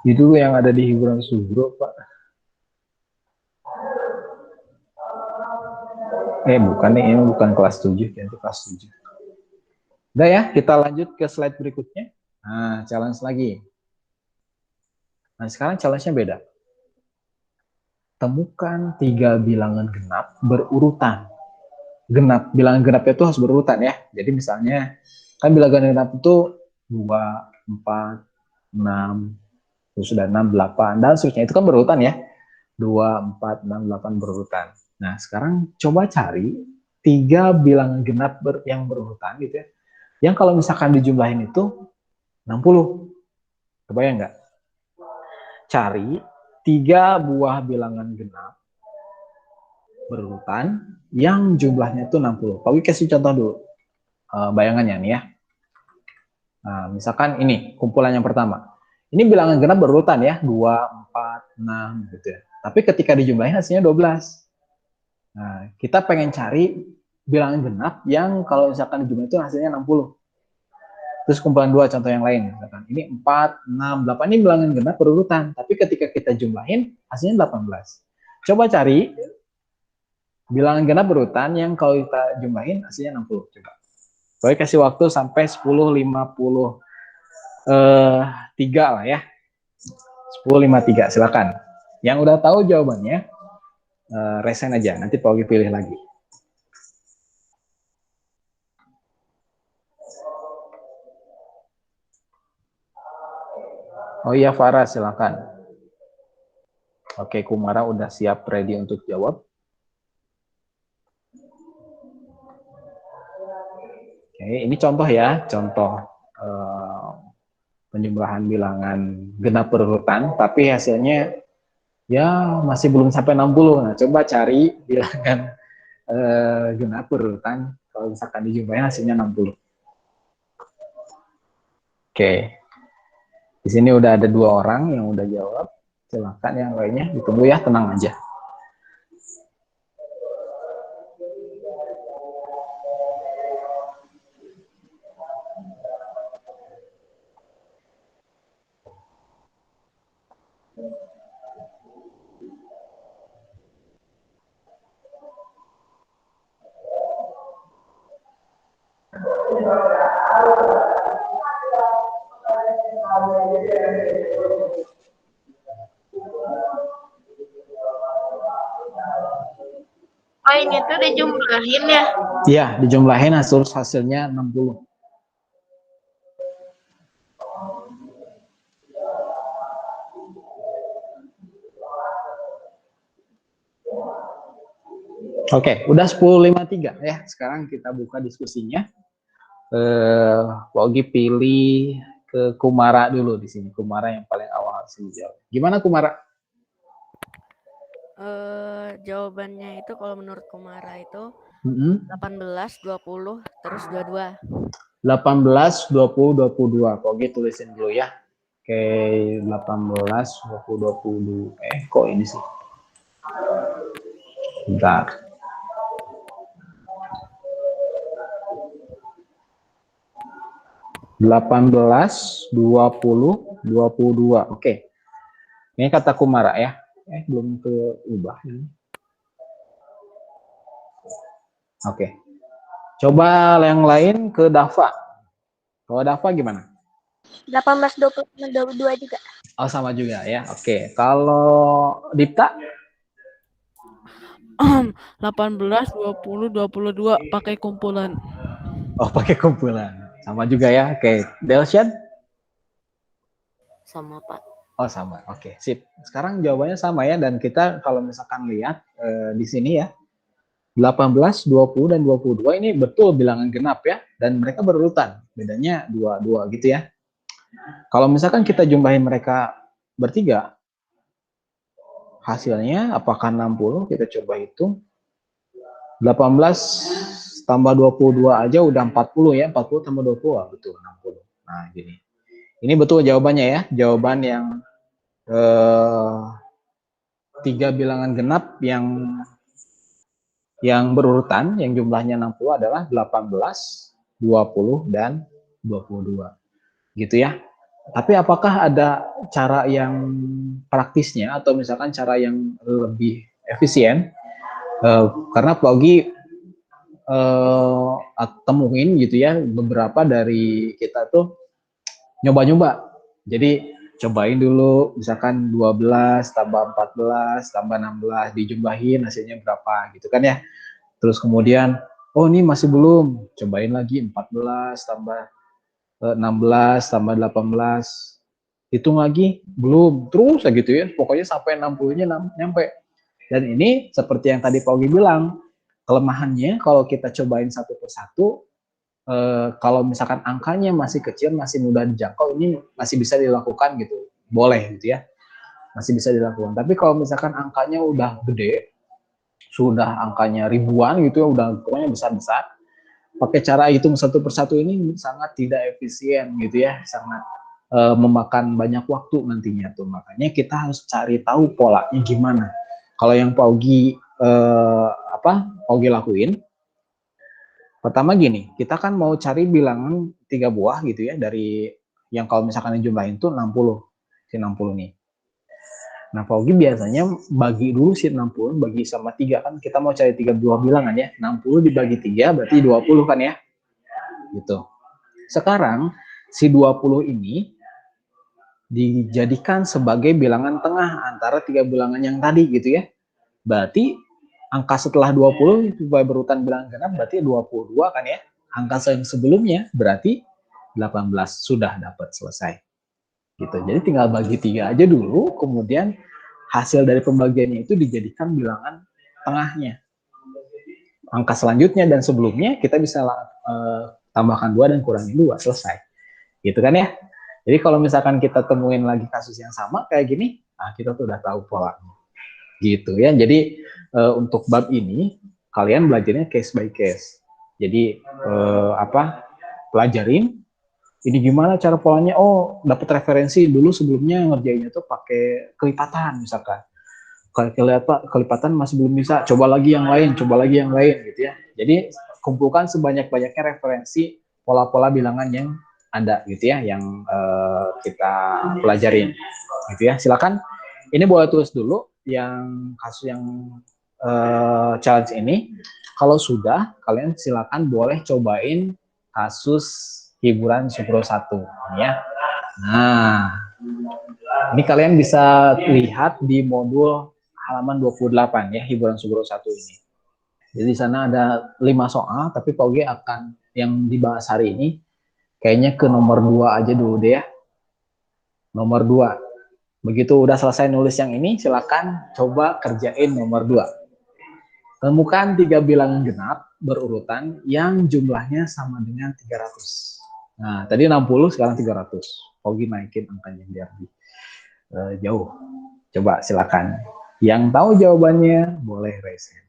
Speaker 2: Itu yang ada di hiburan Sugro, Pak. Bukan nih, ini bukan kelas 7, itu kelas 7. Udah ya, kita lanjut ke slide berikutnya. Nah, challenge lagi. Nah, sekarang challenge-nya beda. Temukan 3 bilangan genap berurutan. Genap, bilangan genapnya itu harus berurutan ya. Jadi misalnya, kan bilangan genap itu 2, 4, 6, terus sudah 6, 8, dan seterusnya. Itu kan berurutan ya. 2, 4, 6, 8 berurutan. Nah, sekarang coba cari 3 bilangan genap yang berurutan gitu ya. Yang kalau misalkan dijumlahin itu 60. Kebayang nggak? Cari 3 buah bilangan genap berurutan yang jumlahnya itu 60. Pak Wi kasih contoh dulu. Bayangannya nih ya. Nah, misalkan ini kumpulan yang pertama. Ini bilangan genap berurutan ya, 2, 4, 6 gitu ya. Tapi ketika dijumlahin hasilnya 12. Nah, kita pengen cari bilangan genap yang kalau misalkan dijumlahin itu hasilnya 60. Terus kumpulan 2 contoh yang lain. Misalkan ini 4, 6, 8 ini bilangan genap berurutan. Tapi ketika kita jumlahin hasilnya 18. Coba cari bilangan genap berurutan yang kalau kita jumlahin hasilnya 60. Coba. Boleh kasih waktu sampai 10.53 lah ya. 10.53 silakan. Yang udah tahu jawabannya resign aja, nanti Pak Ogi pilih lagi. Oh iya Farah silakan. Oke, Kumara udah siap ready untuk jawab. Oke, ini contoh ya, contoh penjumlahan bilangan genap berurutan, tapi hasilnya ya masih belum sampai 60. Nah, coba cari bilangan genap berurutan kalau misalkan dijumlahin hasilnya 60. Oke. Di sini udah ada 2 orang yang udah jawab. Silakan yang lainnya ditunggu ya, tenang aja.
Speaker 10: Oh, ini tuh dijumlahin ya?
Speaker 2: Iya, dijumlahin hasilnya 60. Oke, udah 10.53 ya. Sekarang kita buka diskusinya. Pogi pilih ke Kumara dulu di sini. Kumara yang paling awal sih jawab. Gimana Kumara?
Speaker 7: Jawabannya itu kalau menurut Kumara itu 18, 20, terus 22.
Speaker 2: 18, 20, 22. Pogi tulisin dulu ya. Oke, 18, 20, 22. Kok ini sih? Bentar. 18, 20, 22. Oke. Ini kata Kumara ya. Belum keubah ini. Oke. Coba yang lain ke Dava. Kalau Dava gimana?
Speaker 4: 18, 20, 22 juga.
Speaker 2: Oh, sama juga ya. Oke. Kalau Dipta?
Speaker 1: 18, 20, 22 pakai kumpulan.
Speaker 2: Oh, pakai kumpulan. Sama juga ya. Oke. Delsian?
Speaker 6: Sama, Pak.
Speaker 2: Oh, sama. Oke, sip. Sekarang jawabannya sama ya. Dan kita kalau misalkan lihat di sini ya. 18, 20, dan 22 ini betul bilangan genap ya. Dan mereka berurutan. Bedanya 2 gitu ya. Kalau misalkan kita jumlahin mereka bertiga, hasilnya apakah 60? Kita coba hitung. 18 tambah 22 aja udah 40 ya. 40 tambah 20, betul 60. Nah, gini. Ini betul jawabannya ya. Jawaban yang 3 bilangan genap yang berurutan, yang jumlahnya 60 adalah 18, 20, dan 22. Gitu ya. Tapi apakah ada cara yang praktisnya atau misalkan cara yang lebih efisien? Karena Pogi temuin gitu ya, beberapa dari kita tuh nyoba-nyoba. Jadi cobain dulu misalkan 12 tambah 14 tambah 16 dijumlahin hasilnya berapa gitu kan ya. Terus kemudian oh ini masih belum, cobain lagi 14 tambah 16 tambah 18, hitung lagi belum, terus gitu ya, pokoknya sampai 60-nya nyampe. Dan ini seperti yang tadi Pogi bilang, kelemahannya kalau kita cobain satu persatu, kalau misalkan angkanya masih kecil, masih mudah dijangkau, ini masih bisa dilakukan gitu, boleh gitu ya, masih bisa dilakukan. Tapi kalau misalkan angkanya udah gede, sudah angkanya ribuan gitu ya, udah pokoknya besar-besar, pakai cara hitung satu persatu ini sangat tidak efisien gitu ya, sangat memakan banyak waktu nantinya tuh. Makanya kita harus cari tahu polanya gimana. Kalau yang Pogi lakuin, pertama gini, kita kan mau cari bilangan 3 buah gitu ya, dari yang kalau misalkan dijumlahin tuh 60, si 60 nih. Nah, Pogi biasanya bagi dulu si 60 bagi sama 3 kan, kita mau cari 3 buah bilangan ya, 60 dibagi 3 berarti 20 kan ya, gitu. Sekarang si 20 ini dijadikan sebagai bilangan tengah antara 3 bilangan yang tadi gitu ya. Berarti angka setelah 20 supaya berurutan bilangan genap berarti 22 kan ya. Angka yang sebelumnya berarti 18, sudah dapat, selesai. Gitu. Jadi tinggal bagi 3 aja dulu, kemudian hasil dari pembagiannya itu dijadikan bilangan tengahnya. Angka selanjutnya dan sebelumnya kita bisa tambahkan 2 dan kurangi 2, selesai. Gitu kan ya. Jadi kalau misalkan kita temuin lagi kasus yang sama kayak gini, nah kita tuh udah tahu polanya. Gitu ya. Jadi untuk bab ini kalian belajarnya case by case. Jadi pelajarin ini gimana cara polanya. Oh, dapat referensi dulu sebelumnya ngerjainnya tuh pakai kelipatan misalkan. Kalau kelipatan masih belum bisa, coba lagi yang lain gitu ya. Jadi kumpulkan sebanyak-banyaknya referensi pola-pola bilangan yang ada gitu ya, yang kita pelajarin gitu ya. Silakan, ini boleh tulis dulu yang kasus yang challenge ini. Kalau sudah, kalian silakan boleh cobain kasus hiburan Sugro 1 ya. Nah, ini kalian bisa lihat di modul halaman 28 ya, hiburan Sugro 1 ini. Jadi di sana ada 5 soal, tapi Pak Uge akan yang dibahas hari ini kayaknya ke nomor 2 aja dulu deh ya. Nomor 2. Begitu udah selesai nulis yang ini, silakan coba kerjain nomor 2. Temukan 3 bilangan genap berurutan yang jumlahnya sama dengan 300. Nah, tadi 60, sekarang 300. Pogi naikin angkanya biar jauh. Coba silakan. Yang tahu jawabannya boleh raise hand.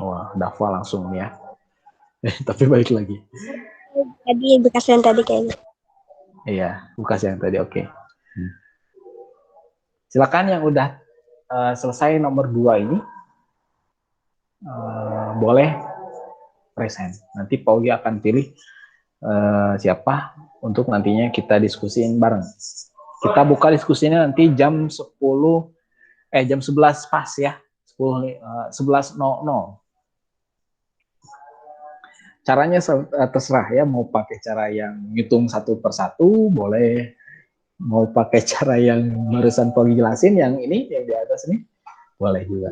Speaker 2: Wah, Dava langsung ya. Tapi balik lagi.
Speaker 4: Tadi bekas yang tadi kayaknya.
Speaker 2: Iya, bekas yang tadi, oke. Silakan yang udah selesai nomor 2 ini, boleh raise hand. Nanti Pak Ugi akan pilih siapa untuk nantinya kita diskusiin bareng. Kita buka diskusinya nanti jam 11 pas ya, 11.00. Caranya terserah ya, mau pakai cara yang ngitung 1 per 1 boleh, mau pakai cara yang barusan Pak jelasin yang ini, yang di atas ini, boleh juga.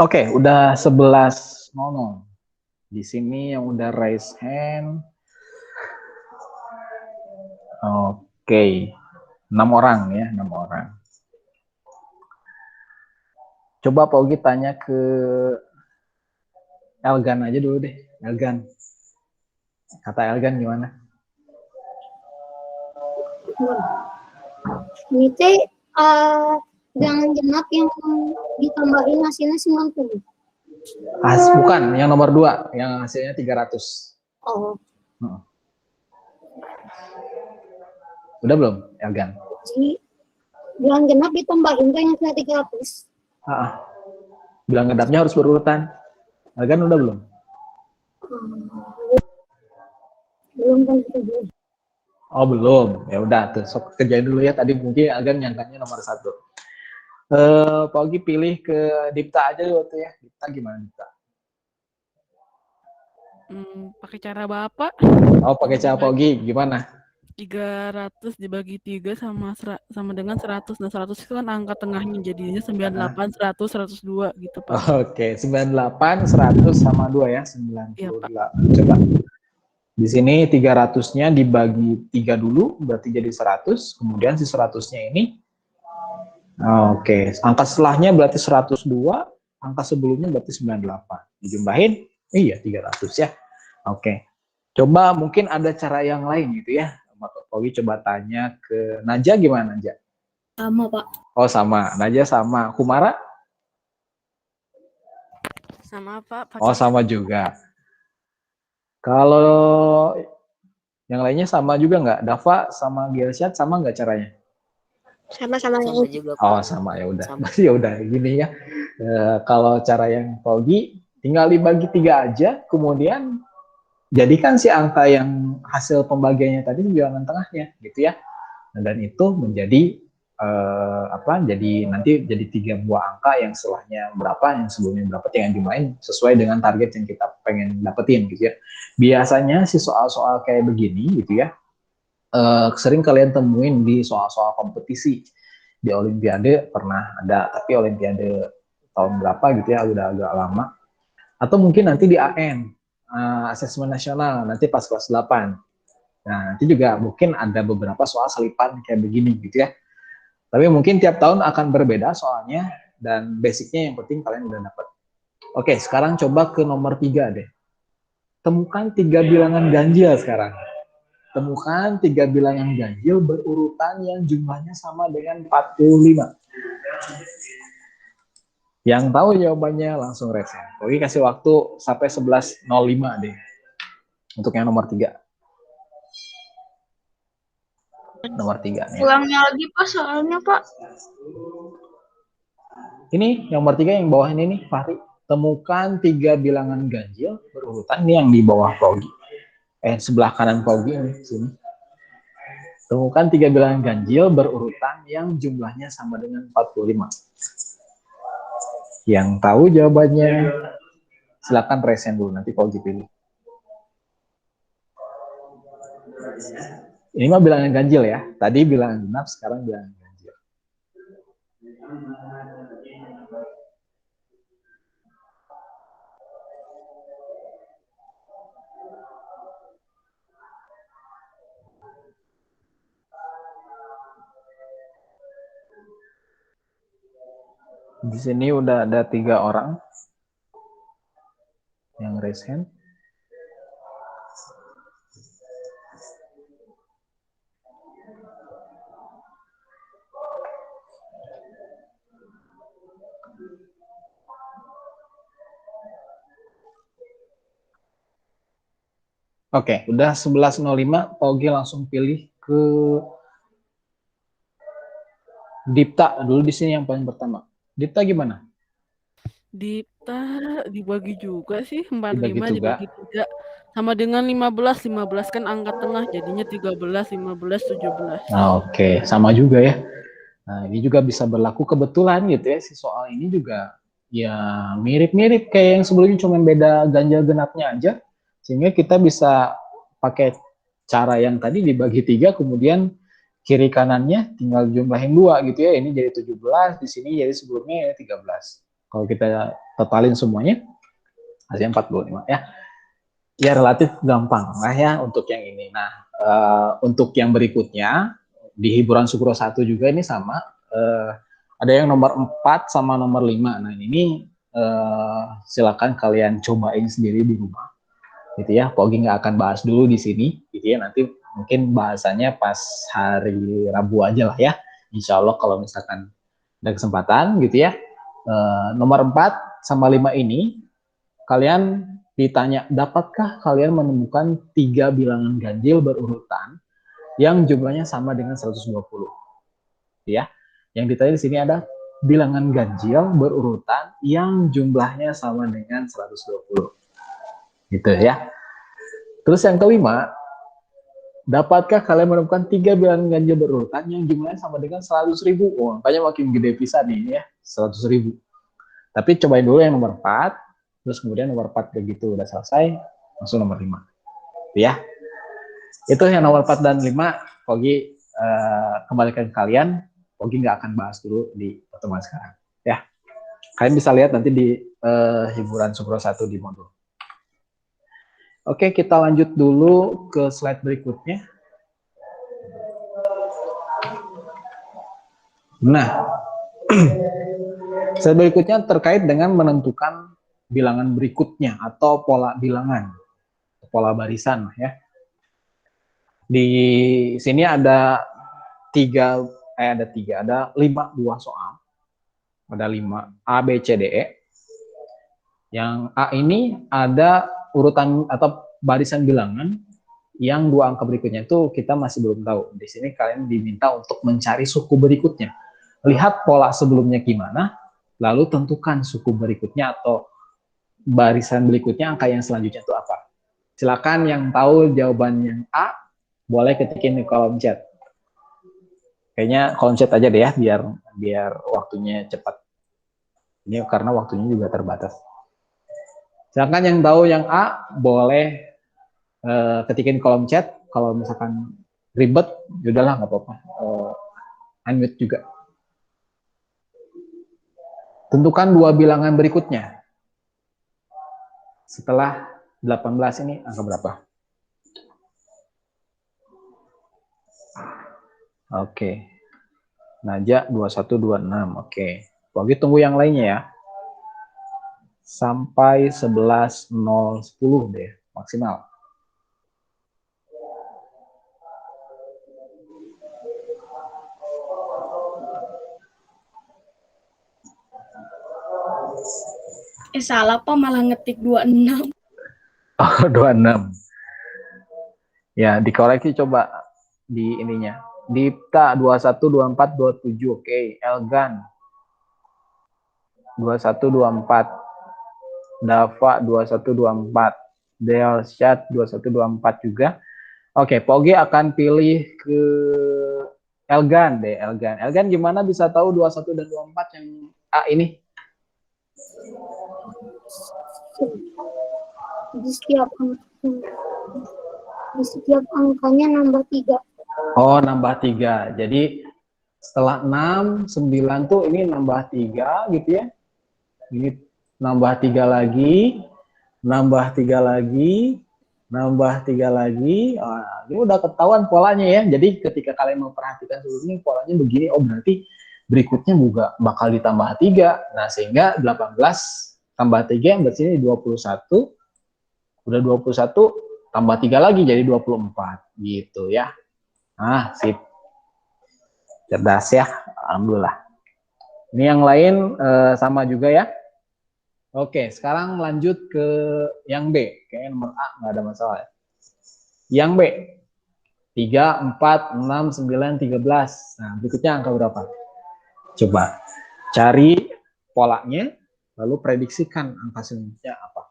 Speaker 2: Oke, udah 11.00. Di sini yang udah raise hand. Oke. 6 orang ya, 6 orang. Coba Pak Ugi tanya ke Elgan aja dulu deh. Elgan. Kata Elgan gimana?
Speaker 3: Ini teh bilangan genap yang ditambahin hasilnya 90.
Speaker 2: Bukan, yang nomor 2, yang hasilnya 300.
Speaker 3: Oh.
Speaker 2: Udah belum, Elgan?
Speaker 3: Jadi bilangan genap ditambahin kan yang kena 300.
Speaker 2: Bilangan genapnya harus berurutan. Elgan udah belum?
Speaker 3: Belum kan belum.
Speaker 2: Oh belum, ya udah tuh sok kerjain dulu ya. Tadi mungkin Elgan nyangkanya nomor 1. Pak Ugi pilih ke Dipta aja dulu tuh ya. Dipta gimana Dipta?
Speaker 1: Pakai cara Bapak.
Speaker 2: Oh, pakai cara Pak Ugi gimana?
Speaker 1: 300 dibagi 3 sama dengan 100. Nah, 100 itu kan angka tengahnya, jadinya 98, 100, 102 gitu, Pak.
Speaker 2: Oke, 98, 100 sama 2 ya, 98. Ya, coba. Di sini 300-nya dibagi 3 dulu, berarti jadi 100. Kemudian si 100-nya ini, oke, angka setelahnya berarti 102, angka sebelumnya berarti 98. Dijumlahin, iya 300 ya. Oke, coba mungkin ada cara yang lain gitu ya. Pak Ugi coba tanya ke Naja, gimana Naja?
Speaker 9: Sama Pak.
Speaker 2: Oh sama, Naja sama. Kumara?
Speaker 7: Sama Pak.
Speaker 2: Oh sama juga. Kalau yang lainnya sama juga nggak? Dava sama Gelsyat sama nggak caranya?
Speaker 4: Sama-sama
Speaker 7: juga.
Speaker 2: Oh sama, ya udah. Ya udah gini ya. Kalau cara yang Pak Ugi tinggal dibagi 3 aja, kemudian jadikan si angka yang hasil pembagiannya tadi di bilangan tengahnya, gitu ya. dan itu menjadi jadi nanti jadi 3 buah angka yang setelahnya berapa, yang sebelumnya berapa, tinggal jumlahin sesuai dengan target yang kita pengen dapetin gitu ya. Biasanya si soal-soal kayak begini gitu ya, sering kalian temuin di soal-soal kompetisi. Di Olimpiade pernah ada, tapi Olimpiade tahun berapa gitu ya, udah agak lama. Atau mungkin nanti di AN, asesmen nasional, nanti pas kelas 8. Nah, nanti juga mungkin ada beberapa soal selipan kayak begini gitu ya. Tapi mungkin tiap tahun akan berbeda soalnya, dan basicnya yang penting kalian udah dapat. Oke, sekarang coba ke nomor 3 deh. Temukan 3 bilangan ganjil sekarang. Temukan 3 bilangan ganjil berurutan yang jumlahnya sama dengan 45. Yang tahu jawabannya langsung resen. Oke, kasih waktu sampai 11.05 deh. Untuk yang nomor 3. Nomor 3 nih.
Speaker 10: Ulangnya lagi Pak soalnya Pak.
Speaker 2: Ini nomor 3 yang bawah ini nih, Fahri. Temukan 3 bilangan ganjil berurutan, ini yang di bawah Pogi. Sebelah kanan Pogi ini, sini. Temukan 3 bilangan ganjil berurutan yang jumlahnya sama dengan 45. Yang tahu jawabannya, silakan resen dulu, nanti Pogi pilih. Ini mah bilangan ganjil ya. Tadi bilangan genap, sekarang bilangan ganjil. Di sini udah ada 3 orang yang raise hand. Oke, udah 11.05, Pogi langsung pilih ke Dipta dulu di sini yang paling pertama. Dipta gimana?
Speaker 1: Dipta dibagi juga sih, 45
Speaker 2: Dibagi juga.
Speaker 1: dibagi 3. Sama dengan 15. 15 kan angka tengah, jadinya 13, 15, 17.
Speaker 2: Oke, sama juga ya. Nah, ini juga bisa berlaku kebetulan gitu ya, si soal ini juga ya mirip-mirip kayak yang sebelumnya, cuma beda ganjil genapnya aja. Sehingga kita bisa pakai cara yang tadi dibagi 3, kemudian kiri kanannya tinggal jumlahin 2 gitu ya. Ini jadi 17, di sini jadi sebelumnya 13. Kalau kita totalin semuanya, hasilnya 45 ya. Ya relatif gampang lah ya untuk yang ini. Nah, untuk yang berikutnya, di hiburan Sukro 1 juga ini sama. Ada yang nomor 4 sama nomor 5. Nah, ini silakan kalian cobain sendiri di rumah. Gitu ya, Pogi nggak akan bahas dulu di sini, gitu ya, nanti mungkin bahasanya pas hari Rabu aja lah ya, insya Allah kalau misalkan ada kesempatan gitu ya. Nomor 4 sama 5 ini, kalian ditanya, dapatkah kalian menemukan 3 bilangan ganjil berurutan yang jumlahnya sama dengan 120? Ya, yang ditanya di sini ada bilangan ganjil berurutan yang jumlahnya sama dengan 120. Gitu ya. Terus yang kelima, dapatkah kalian menemukan 3 bilangan ganjil berurutan yang jumlahnya sama dengan 100.000? Oh, makanya makin gede pisan nih ya, 100.000. Tapi cobain dulu yang nomor 4, terus kemudian nomor 4 begitu udah selesai, langsung nomor 5. Ya. Itu yang nomor 4 dan 5, Pogi kembalikan ke kalian. Pogi nggak akan bahas dulu di pertemuan sekarang. Ya. Kalian bisa lihat nanti di hiburan Sukro 1 di modul. Oke, kita lanjut dulu ke slide berikutnya. Nah, slide berikutnya terkait dengan menentukan bilangan berikutnya atau pola bilangan, pola barisan ya. Di sini ada 5 buah soal. Ada 5 A, B, C, D, E. Yang A ini ada urutan atau barisan bilangan yang 2 angka berikutnya itu kita masih belum tahu. Di sini kalian diminta untuk mencari suku berikutnya. Lihat pola sebelumnya gimana, lalu tentukan suku berikutnya atau barisan berikutnya, angka yang selanjutnya itu apa. Silakan yang tahu jawaban yang A, boleh ketikin di kolom chat. Kayaknya kolom chat aja deh ya, biar waktunya cepat. Ini karena waktunya juga terbatas. Sedangkan yang tahu yang A boleh ketikin kolom chat. Kalau misalkan ribet, yaudahlah nggak apa-apa. Unmute juga. Tentukan dua bilangan berikutnya. Setelah 18 ini angka berapa? Oke. Najak 2126. Oke. Pogi tunggu yang lainnya ya. Sampai 11.010 deh maksimal.
Speaker 9: Salah Pak, malah ngetik 26.
Speaker 2: Oh, 26. Ya, dikoreksi coba di ininya. Dipta 21, 24, 27. Oke, Elgan 21, 24. Dava 21, 24. Delsyat 21, 24 juga. Oke, Pogi akan pilih ke Elgan deh, Elgan. Elgan gimana bisa tahu 21 dan 24 yang A ini?
Speaker 3: Di setiap angkanya nambah 3.
Speaker 2: Oh, nambah 3. Jadi setelah 6, 9 tuh ini nambah 3 gitu ya. Ini nambah 3 lagi, nambah 3 lagi, nambah 3 lagi. Ini udah ketahuan polanya ya. Jadi ketika kalian memperhatikan seluruhnya polanya begini, oh berarti berikutnya juga bakal ditambah 3. Nah, sehingga 18 tambah 3 yang bersini 21. Udah 21 tambah 3 lagi jadi 24 gitu ya. Nah, sip. Cerdas ya. Alhamdulillah. Ini yang lain sama juga ya. Oke, sekarang lanjut ke yang B. Kayaknya nomor A nggak ada masalah ya. Yang B. 3, 4, 6, 9, 13. Nah, berikutnya angka berapa? Coba cari polanya, lalu prediksikan angka selanjutnya apa.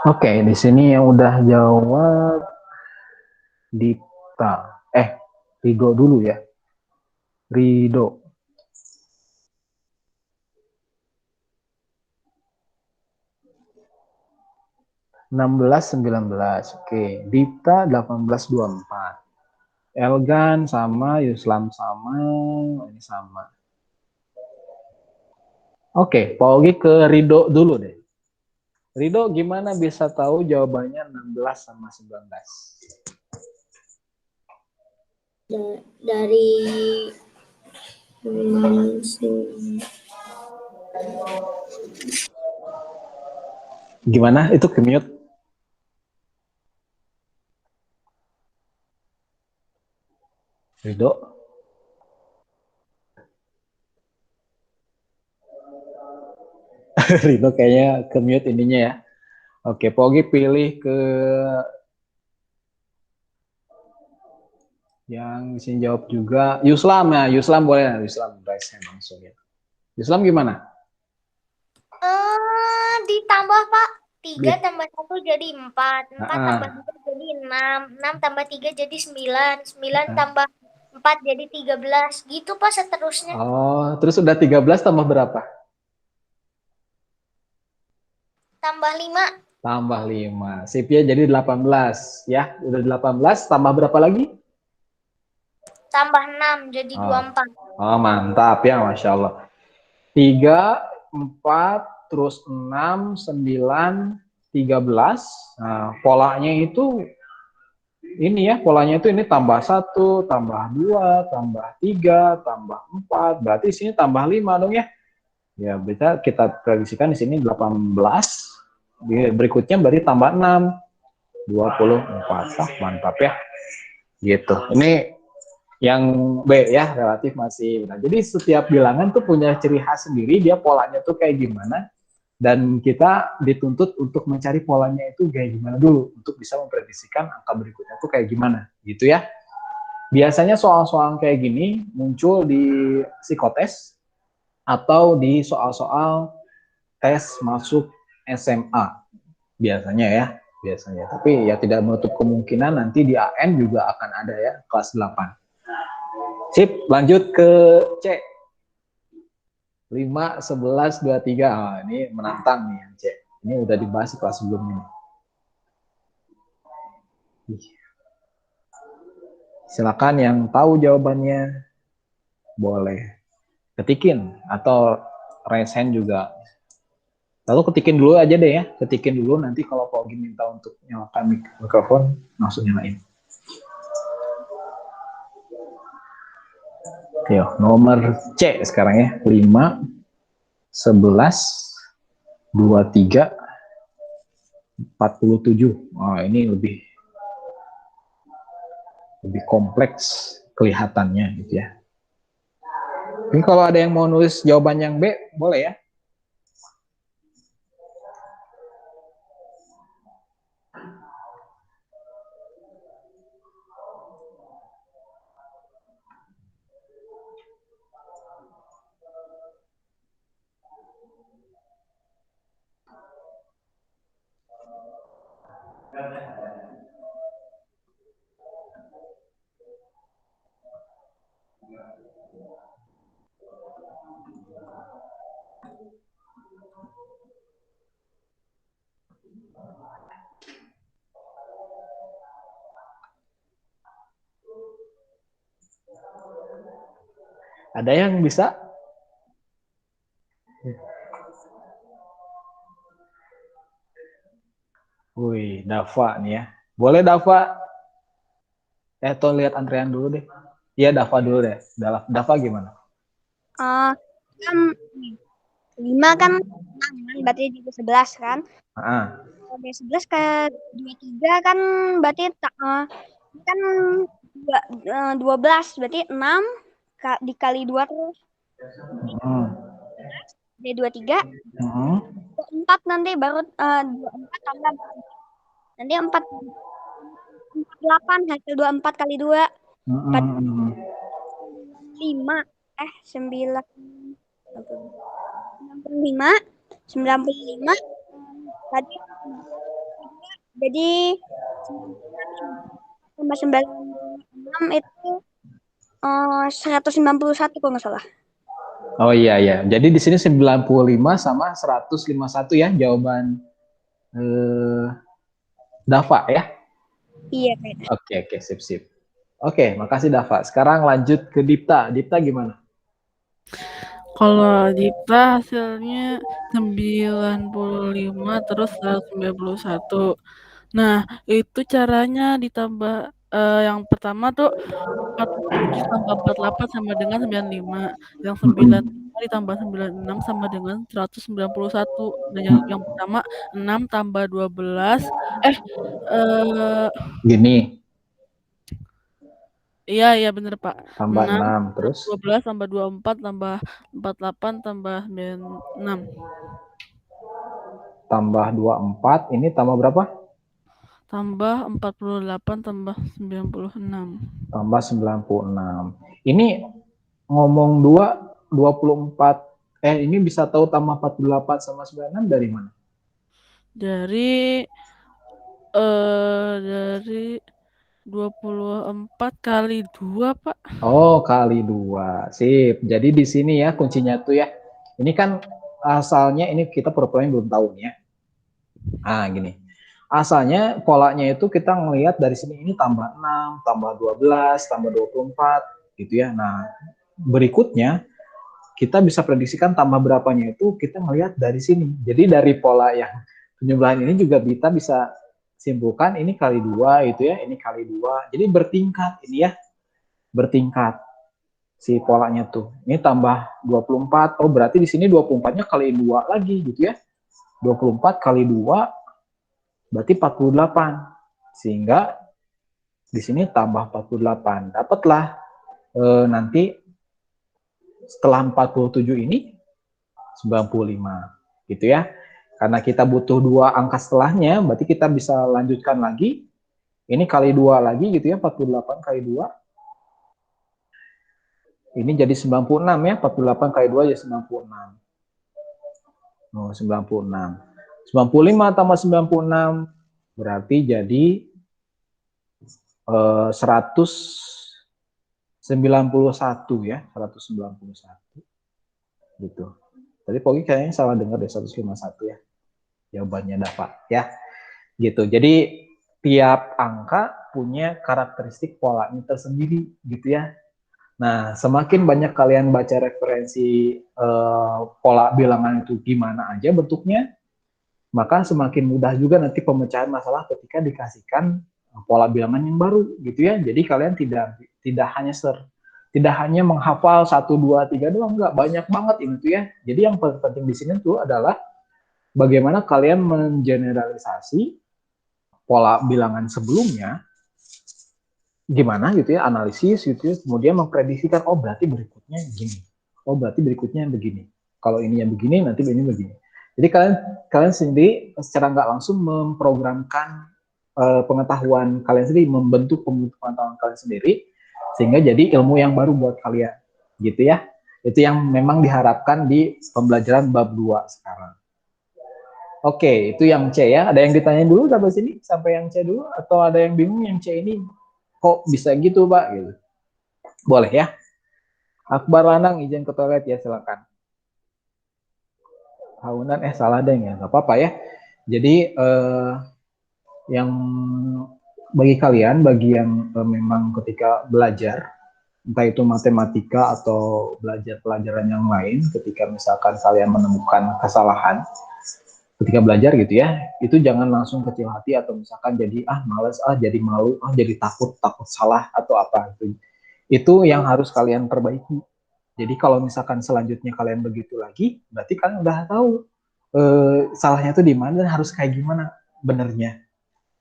Speaker 2: Oke, di sini yang udah jawab Dipta. Rido dulu ya. Rido. (16, 19). Oke, Dipta 18, 24. Elgan sama, Yuslam sama, ini sama. Oke, Paugi ke Rido dulu deh. Rido, gimana bisa tahu jawabannya 16 sama 19?
Speaker 5: Dari
Speaker 2: Gimana? Itu ke-mute? Rido? Rido kayaknya ke-mute ininya ya. Oke, Pogi pilih ke yang sini jawab juga. Yuslam ya, Yuslam boleh. Yuslam raise hand langsung ya. Yuslam gimana?
Speaker 5: Ditambah Pak. 3 tambah 1 jadi 4. 4 tambah 3 jadi 6. 6 tambah 3 jadi 9. 9 tambah 4 jadi 13. Gitu Pak seterusnya.
Speaker 2: Oh, terus udah 13 tambah berapa?
Speaker 5: Tambah 5.
Speaker 2: Tambah 5. Sip ya, jadi 18 ya. Udah 18 tambah berapa lagi?
Speaker 5: Tambah 6 jadi 24.
Speaker 2: Oh, mantap ya, Masya Allah. 3, 4, terus 6, 9, 13. Nah, polanya itu ini ya, polanya itu ini tambah 1, tambah 2, tambah 3, tambah 4. Berarti sini tambah 5 dong ya. Ya, bisa kita prediksikan di sini 18. Berikutnya berarti tambah 6, 24. Mantap ya. Gitu. Ini yang B ya, relatif masih benar. Jadi setiap bilangan tuh punya ciri khas sendiri, dia polanya tuh kayak gimana, dan kita dituntut untuk mencari polanya itu kayak gimana dulu, untuk bisa memprediksikan angka berikutnya tuh kayak gimana, gitu ya. Biasanya soal-soal kayak gini muncul di psikotes atau di soal-soal tes masuk SMA, biasanya ya. Biasanya, tapi ya tidak menutup kemungkinan nanti di AN juga akan ada ya, kelas 8. Sip, lanjut ke C. 5, 11, 23. Oh, ini menantang nih, C. Ini udah dibahas di kelas sebelumnya. Silakan yang tahu jawabannya, boleh ketikin atau raise hand juga. Lalu ketikin dulu aja deh ya, ketikin dulu, nanti kalau Pak Ogi minta untuk nyalakan mikrofon, langsung nyalain. Yo, nomor C sekarang ya, 5, 11, 23, 47. Oh, ini lebih kompleks kelihatannya gitu ya. Ini kalau ada yang mau nulis jawaban yang B, boleh ya. Ada yang bisa? Wih, Dava nih ya. Boleh Dava? Atau lihat antrean dulu deh. Iya, Dava dulu deh. Dava gimana?
Speaker 4: Kan 5 kan 6 berarti di 11 kan. Kalau dari 11 ke 23 kan berarti kan 12 berarti 6 dikali 2 terus. Dari 23 4 nanti baru 24 tambah nanti 48 hasil 24 kali 2 5 95 tadi jadi 96 itu 191 kalau nggak salah.
Speaker 2: Oh iya ya. Jadi di sini 95 sama 151 ya jawaban Dava ya.
Speaker 4: Iya kayaknya.
Speaker 2: Oke, sip. Oke, makasih Dava. Sekarang lanjut ke Dipta. Dipta gimana?
Speaker 1: Kalau Dipta hasilnya 95 terus 191. Nah, itu caranya ditambah yang pertama tuh 47 tambah 48 sama dengan 95. Yang 95 ditambah 96 sama dengan 191. Dan yang pertama 6 tambah 12
Speaker 2: gini.
Speaker 1: Iya bener Pak.
Speaker 2: Tambah 6 terus
Speaker 1: 12 tambah 24 tambah 48 tambah 96.
Speaker 2: Tambah 24, ini tambah berapa?
Speaker 1: Tambah 48 tambah 96.
Speaker 2: Tambah 96. Ini ngomong 24. Ini bisa tahu tambah 48 sama 96 dari mana?
Speaker 1: Dari 24 kali 2, Pak.
Speaker 2: Oh, kali 2. Sip. Jadi di sini ya kuncinya tuh ya. Ini kan asalnya ini kita pura-pura belum tahu nih ya. Gini. Asalnya polanya itu kita ngelihat dari sini ini tambah 6, tambah 12, tambah 24 gitu ya. Nah, berikutnya kita bisa prediksikan tambah berapanya itu kita ngelihat dari sini. Jadi dari pola yang penjumlahan ini juga kita bisa simpulkan ini kali 2 itu ya, ini kali 2. Jadi bertingkat ini ya. Bertingkat si polanya tuh. Ini tambah 24. Oh, berarti di sini 24-nya kali 2 lagi gitu ya. 24 kali 2 berarti 48. Sehingga di sini tambah 48. Dapatlah nanti setelah 47 ini 95 gitu ya. Karena kita butuh 2 angka setelahnya, berarti kita bisa lanjutkan lagi. Ini kali 2 lagi gitu ya, 48 kali 2. Ini jadi 96 ya, 48 kali 2 jadi 96. Oh, 96. 95 tambah 96 berarti jadi 191 ya, 191. Gitu. Tadi Pogi kayaknya salah dengar deh, 151 ya. Jawabannya dapat ya. Gitu. Jadi tiap angka punya karakteristik polanya tersendiri gitu ya. Nah, semakin banyak kalian baca referensi pola bilangan itu gimana aja bentuknya, maka semakin mudah juga nanti pemecahan masalah ketika dikasihkan pola bilangan yang baru gitu ya. Jadi kalian tidak hanya menghafal 1, 2, 3 doang, enggak, banyak banget itu ya. Jadi yang paling penting di sini tuh adalah bagaimana kalian mengeneralisasi pola bilangan sebelumnya, gimana gitu ya, analisis gitu ya, kemudian memprediksikan, oh berarti berikutnya gini, oh berarti berikutnya begini, kalau ini yang begini nanti ini begini. Jadi kalian sendiri secara nggak langsung memprogramkan pengetahuan kalian sendiri, membentuk pengetahuan kalian sendiri, sehingga jadi ilmu yang baru buat kalian gitu ya. Itu yang memang diharapkan di pembelajaran bab 2 sekarang. Oke, itu yang C ya. Ada yang ditanya dulu sampai sini, sampai yang C dulu, atau ada yang bingung yang C ini kok bisa gitu Pak? Gitu. Boleh ya. Akbar Lanang izin ke toilet ya, silakan. Haunan salah deh ya, nggak apa-apa ya. Jadi yang bagi kalian, bagi yang memang ketika belajar, entah itu matematika atau belajar pelajaran yang lain, ketika misalkan kalian menemukan kesalahan ketika belajar gitu ya, itu jangan langsung kecil hati atau misalkan jadi males, jadi malu, jadi takut salah atau apa gitu. Itu yang harus kalian perbaiki. Jadi kalau misalkan selanjutnya kalian begitu lagi, berarti kalian udah tahu salahnya itu di mana dan harus kayak gimana benernya,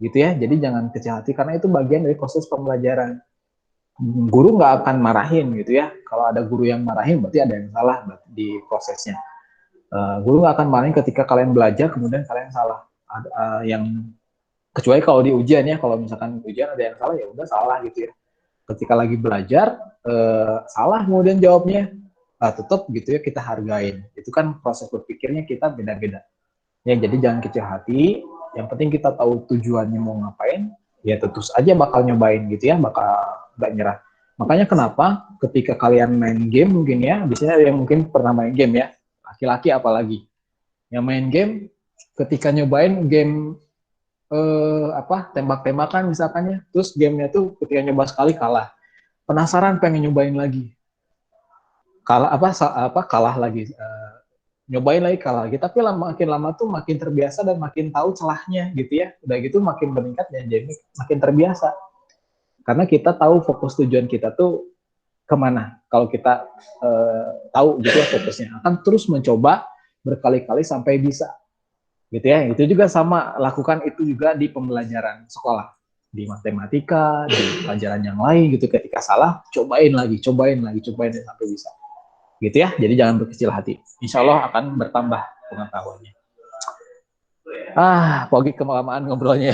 Speaker 2: gitu ya. Jadi jangan kecil hati karena itu bagian dari proses pembelajaran. Guru nggak akan marahin gitu ya. Kalau ada guru yang marahin, berarti ada yang salah di prosesnya. Guru nggak akan marahin ketika kalian belajar kemudian kalian salah. Yang kecuali kalau di ujian ya, kalau misalkan ujian ada yang salah ya udah salah gitu ya. Ketika lagi belajar salah kemudian jawabnya, tetap gitu ya kita hargain. Itu kan proses berpikirnya kita beda-beda. Ya jadi jangan kecil hati. Yang penting kita tahu tujuannya mau ngapain. Ya tentu aja bakal nyobain gitu ya, bakal nggak nyerah. Makanya kenapa ketika kalian main game mungkin ya, biasanya yang mungkin pernah main game ya, laki-laki apalagi yang main game, ketika nyobain game tembak-tembakan misalkannya, terus gamenya tuh ketika nyoba sekali kalah, penasaran pengen nyobain lagi, kalah lagi, nyobain lagi kalah lagi, tapi makin lama tuh makin terbiasa dan makin tahu celahnya gitu ya, udah gitu makin meningkat dan jadi makin terbiasa karena kita tahu fokus tujuan kita tuh kemana. Kalau kita tahu gitu ya fokusnya, akan terus mencoba berkali-kali sampai bisa gitu ya. Itu juga sama, lakukan itu juga di pembelajaran sekolah, di matematika, di pelajaran yang lain gitu. Ketika salah cobain lagi sampai bisa gitu ya. Jadi jangan berkecil hati, insya Allah akan bertambah pengetahuannya. Pogi kelamaan ngobrolnya.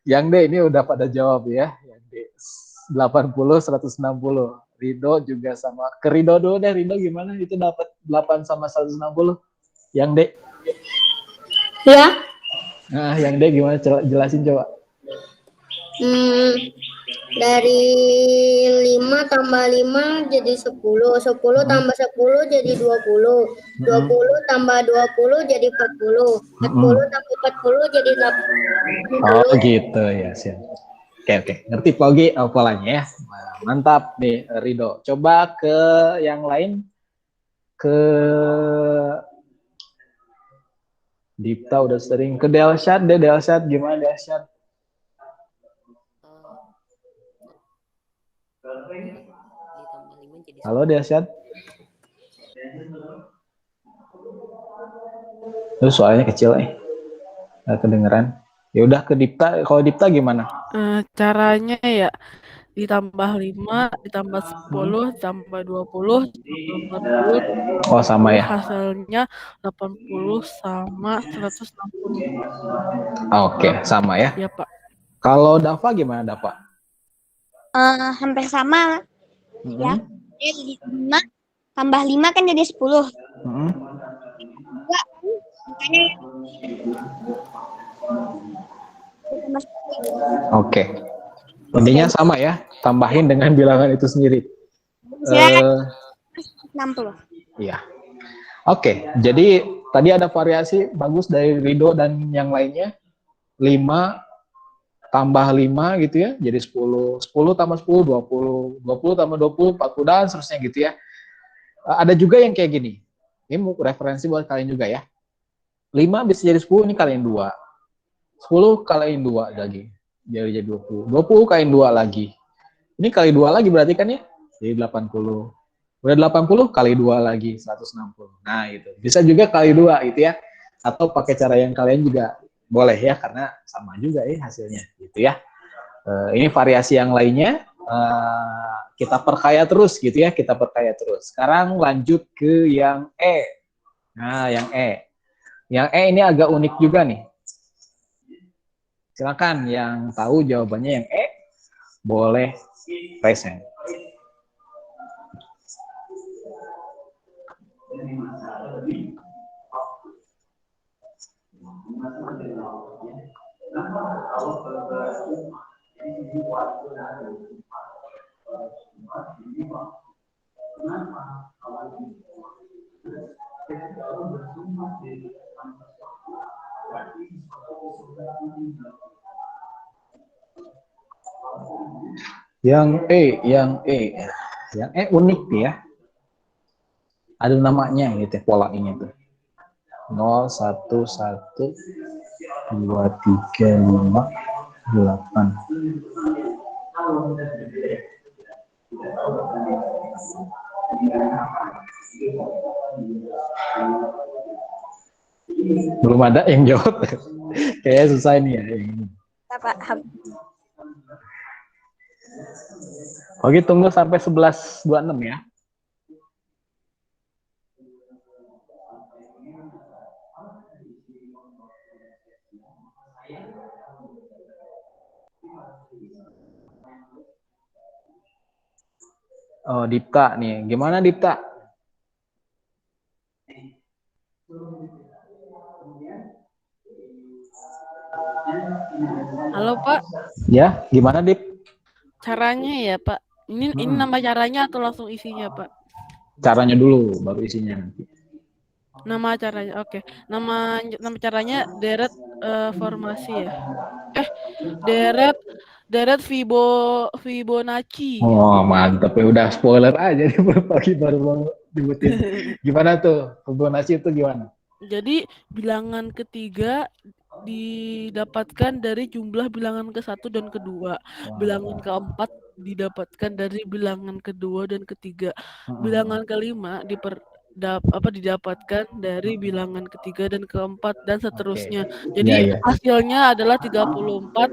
Speaker 2: Yang D ini udah pada jawab ya. Yang D 80 160. Rido juga sama. Ke Rido dulu deh, Rido gimana? Itu dapat 8 sama 160. Yang D.
Speaker 3: Ya.
Speaker 2: Nah, yang D gimana? Jelasin coba.
Speaker 3: Dari 5 tambah 5 jadi 10. 10 tambah 10 jadi 20. 20 tambah 20 jadi 40. 40 tambah 40 jadi 80.
Speaker 2: Oh gitu ya, siap. Oke. Ngerti Pogi polanya ya. Mantap nih Rido. Coba ke yang lain. Ke Dipta udah sering. Ke Delsyad deh. Delsyad gimana Delsyad? Halo Delsyad. Terus suaranya kecil nggak kedengeran. Ya udah ke Dipta. Kalau Dipta gimana?
Speaker 1: Caranya ya ditambah 5, ditambah 10, ditambah 20, ditambah 40,
Speaker 2: Oh, sama ya.
Speaker 1: hasilnya 80 sama 160.
Speaker 2: Oke, sama ya.
Speaker 1: Ya, Pak.
Speaker 2: Kalau Dava gimana, Dava?
Speaker 4: Hampir sama. Ya. 5 tambah 5 kan jadi 10. Enggak, makanya
Speaker 2: Oke. Intinya sama ya, tambahin dengan bilangan itu sendiri.
Speaker 4: 60.
Speaker 2: Iya. Oke, jadi tadi ada variasi bagus dari Rido dan yang lainnya. 5 tambah 5 gitu ya, jadi 10. 10 tambah 10, 20. 20 tambah 20, 40, dan seterusnya gitu ya. Ada juga yang kayak gini. Ini referensi buat kalian juga ya. 5 bisa jadi 10, ini kalian 2. 10 kaliin 2 lagi. Jadi 20. 20 kaliin 2 lagi. Ini kali 2 lagi berarti kan ya? Jadi 80. Udah 80 kali 2 lagi 160. Nah, itu. Bisa juga kali 2 gitu ya. Atau pakai cara yang kalian juga boleh ya, karena sama juga ya hasilnya gitu ya. Ini variasi yang lainnya kita perkaya terus gitu ya, kita perkaya terus. Sekarang lanjut ke yang E. Nah, yang E. Yang E ini agak unik juga nih. Silakan yang tahu jawabannya yang E boleh raise hand. Yang E. Yang E unik nih ya. Ada namanya gitu, pola ini tuh. 0, 1, 1, 2, 3, 5, 8. Belum ada yang jawab. Kayaknya susah ini ya. Oke, tunggu sampai 11.26 ya. Oh, Dipta nih. Gimana Dipta?
Speaker 1: Halo, Pak.
Speaker 2: Ya, gimana Dip?
Speaker 1: Caranya ya, Pak. Ini nama caranya atau langsung isinya, Pak?
Speaker 2: Caranya dulu, baru isinya nanti.
Speaker 1: Nama caranya, oke. Nama caranya deret formasi ya. Deret Fibonacci.
Speaker 2: Oh, mantap ya, udah spoiler aja nih pagi baru dibutin. Gimana tuh? Fibonacci itu gimana?
Speaker 1: Jadi bilangan ketiga didapatkan dari jumlah bilangan ke-1 dan kedua. Bilangan keempat didapatkan dari bilangan kedua dan ketiga. Bilangan kelima didapatkan dari bilangan ketiga dan keempat dan seterusnya. Jadi hasilnya adalah 34,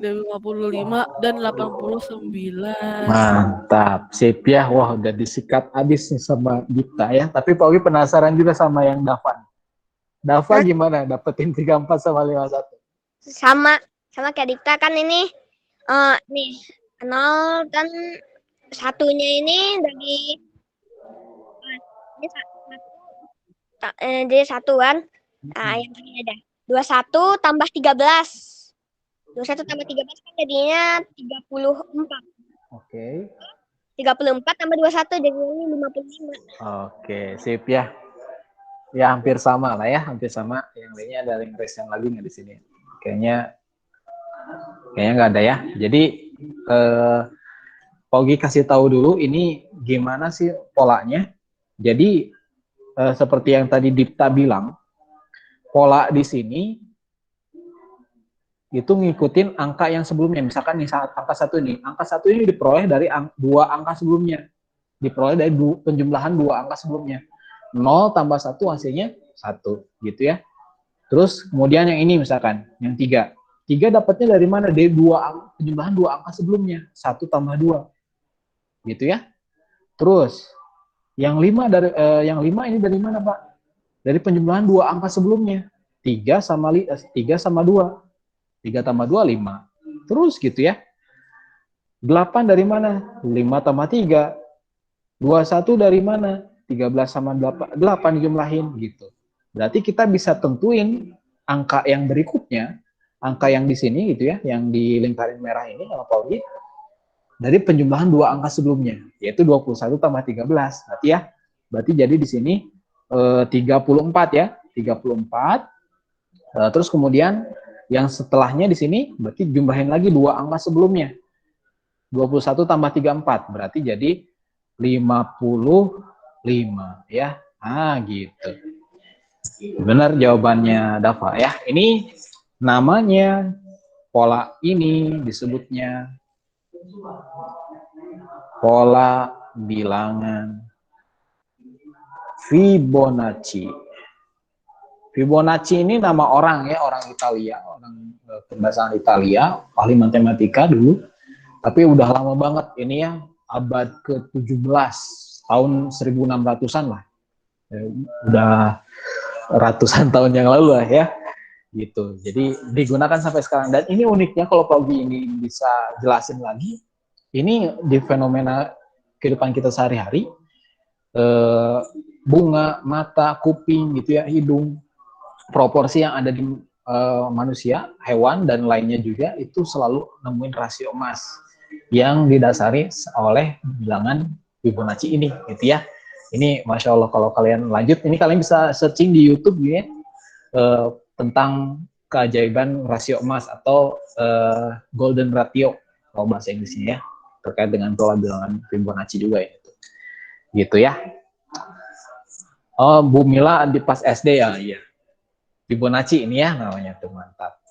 Speaker 1: 55, dan 89.
Speaker 2: Mantap, sip ya. Wah, udah disikat habis nih sama Dipta ya. Tapi Pak Ogi penasaran juga sama yang Davan. Dava gimana dapetin 34 sama 51?
Speaker 4: Sama kayak Dipta kan ini nih 0 dan satunya ini dari jadi 1 kan. Nah, yang tadi ada 21 tambah 13. 21 tambah 13 kan jadinya 34.
Speaker 2: Oke.
Speaker 4: 34 tambah 21 jadinya 55.
Speaker 2: Oke, sip ya. Ya hampir sama lah ya, hampir sama. Yang lainnya ada link raise yang lagi nggak di sini? Kayaknya nggak ada ya. Jadi Pogi kasih tahu dulu ini gimana sih polanya. Jadi seperti yang tadi Dipta bilang, pola di sini itu ngikutin angka yang sebelumnya. Misalkan nih angka 1 ini, angka 1 ini diperoleh dari 2 angka sebelumnya. Diperoleh dari penjumlahan 2 angka sebelumnya. 0 tambah 1 hasilnya 1 gitu ya. Terus kemudian yang ini misalkan yang 3 3 dapatnya dari mana? Dari penjumlahan 2 angka sebelumnya. 1 tambah 2. Gitu ya. Terus yang 5 ini dari mana, Pak? Dari penjumlahan 2 angka sebelumnya. 3 sama 2. 3 tambah 2 5. Terus gitu ya. 8 dari mana? 5 tambah 3. 21 dari mana? 13 sama 8 dijumlahin gitu. Berarti kita bisa tentuin angka yang berikutnya, angka yang di sini gitu ya, yang di lingkaran merah ini sama Pak Ugi, dari penjumlahan 2 angka sebelumnya, yaitu 21 tambah 13. Berarti jadi di sini 34 ya, 34. Terus kemudian yang setelahnya di sini berarti jumlahin lagi 2 angka sebelumnya. 21 tambah 34 berarti jadi 55 ya. Gitu. Benar jawabannya Dafa ya. Ini namanya pola ini disebutnya pola bilangan Fibonacci. Fibonacci ini nama orang ya, orang Italia, orang bahasa Italia, ahli matematika dulu. Tapi udah lama banget ini ya, abad ke-17, tahun 1600-an lah. Udah ratusan tahun yang lalu lah ya. Gitu. Jadi digunakan sampai sekarang. Dan ini uniknya kalau Pak Ugi ini bisa jelasin lagi, ini di fenomena kehidupan kita sehari-hari, bunga, mata, kuping gitu ya, hidung, proporsi yang ada di manusia, hewan, dan lainnya juga itu selalu nemuin rasio emas yang didasari oleh bilangan Fibonacci ini gitu ya. Ini Masya Allah, kalau kalian lanjut, ini kalian bisa searching di YouTube gitu ya, tentang keajaiban rasio emas atau golden ratio kalau bahasa Inggrisnya ya, terkait dengan pola bilangan Fibonacci juga ya. Gitu ya. Oh, Bu Mila di pas SD ya, iya. Fibonacci ini ya namanya tuh, mantap.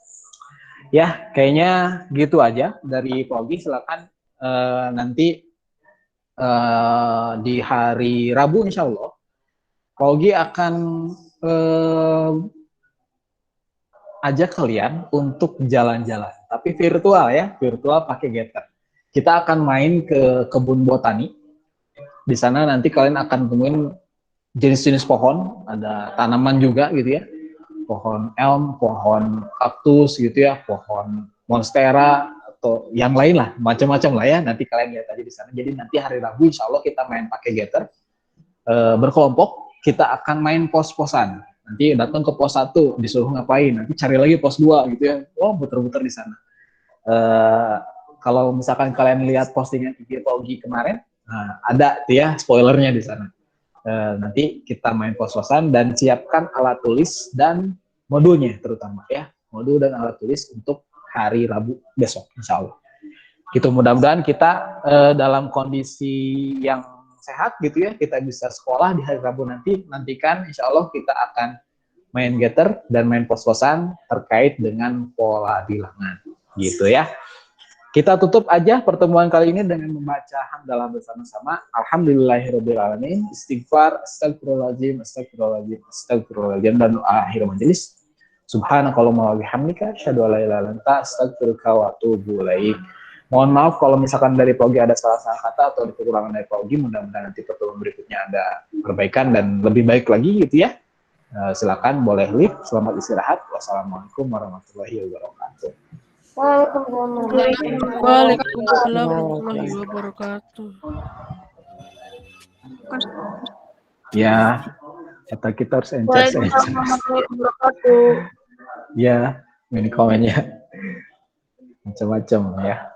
Speaker 2: Ya, kayaknya gitu aja dari Pak Ugi. Silakan nanti di hari Rabu insya Allah Pak Ugi akan ajak kalian untuk jalan-jalan, tapi virtual ya, virtual pakai Getter. Kita akan main ke kebun botani. Di sana nanti kalian akan temuin jenis-jenis pohon, ada tanaman juga gitu ya. Pohon elm, pohon kaktus gitu ya, pohon monstera atau yang lain lah, macam-macam lah ya. Nanti kalian lihat aja di sana. Jadi nanti hari Rabu insya Allah kita main pakai Getter berkelompok. Kita akan main pos-posan. Nanti datang ke pos 1 disuruh ngapain, nanti cari lagi pos 2 gitu ya. Oh, muter-muter di sana. Kalau misalkan kalian lihat postingan IG Pak Ugi kemarin, nah, ada tuh ya spoilernya di sana. Nanti kita main pos-posan dan siapkan alat tulis dan modulnya terutama ya, modul dan alat tulis untuk hari Rabu besok insya Allah. Gitu, mudah-mudahan kita dalam kondisi yang sehat gitu ya, kita bisa sekolah di hari Rabu nanti. Nantikan insya Allah kita akan main Getter dan main pos-posan terkait dengan pola bilangan gitu ya. Kita tutup aja pertemuan kali ini dengan membaca hamdalah bersama-sama. Alhamdulillahirrabbilalamin. Istighfar, astagfirullahaladzim, astagfirullahaladzim, astagfirullahaladzim, dan doa akhir majelis. Subhanakallahumma wa bihamdika, asyhadu an la ilaha illa anta, astaghfiruka wa atubu ilaik. Mohon maaf kalau misalkan dari Pak Ugi ada salah-salah kata atau kekurangan dari Pak Ugi. Mudah-mudahan nanti pertemuan berikutnya ada perbaikan dan lebih baik lagi gitu ya. Silakan boleh leave. Selamat istirahat. Wassalamualaikum warahmatullahi wabarakatuh.
Speaker 1: Waalaikumsalam warahmatullahi wabarakatuh.
Speaker 2: Ya, kita harus encas. Ya, ini komennya macam-macam ya.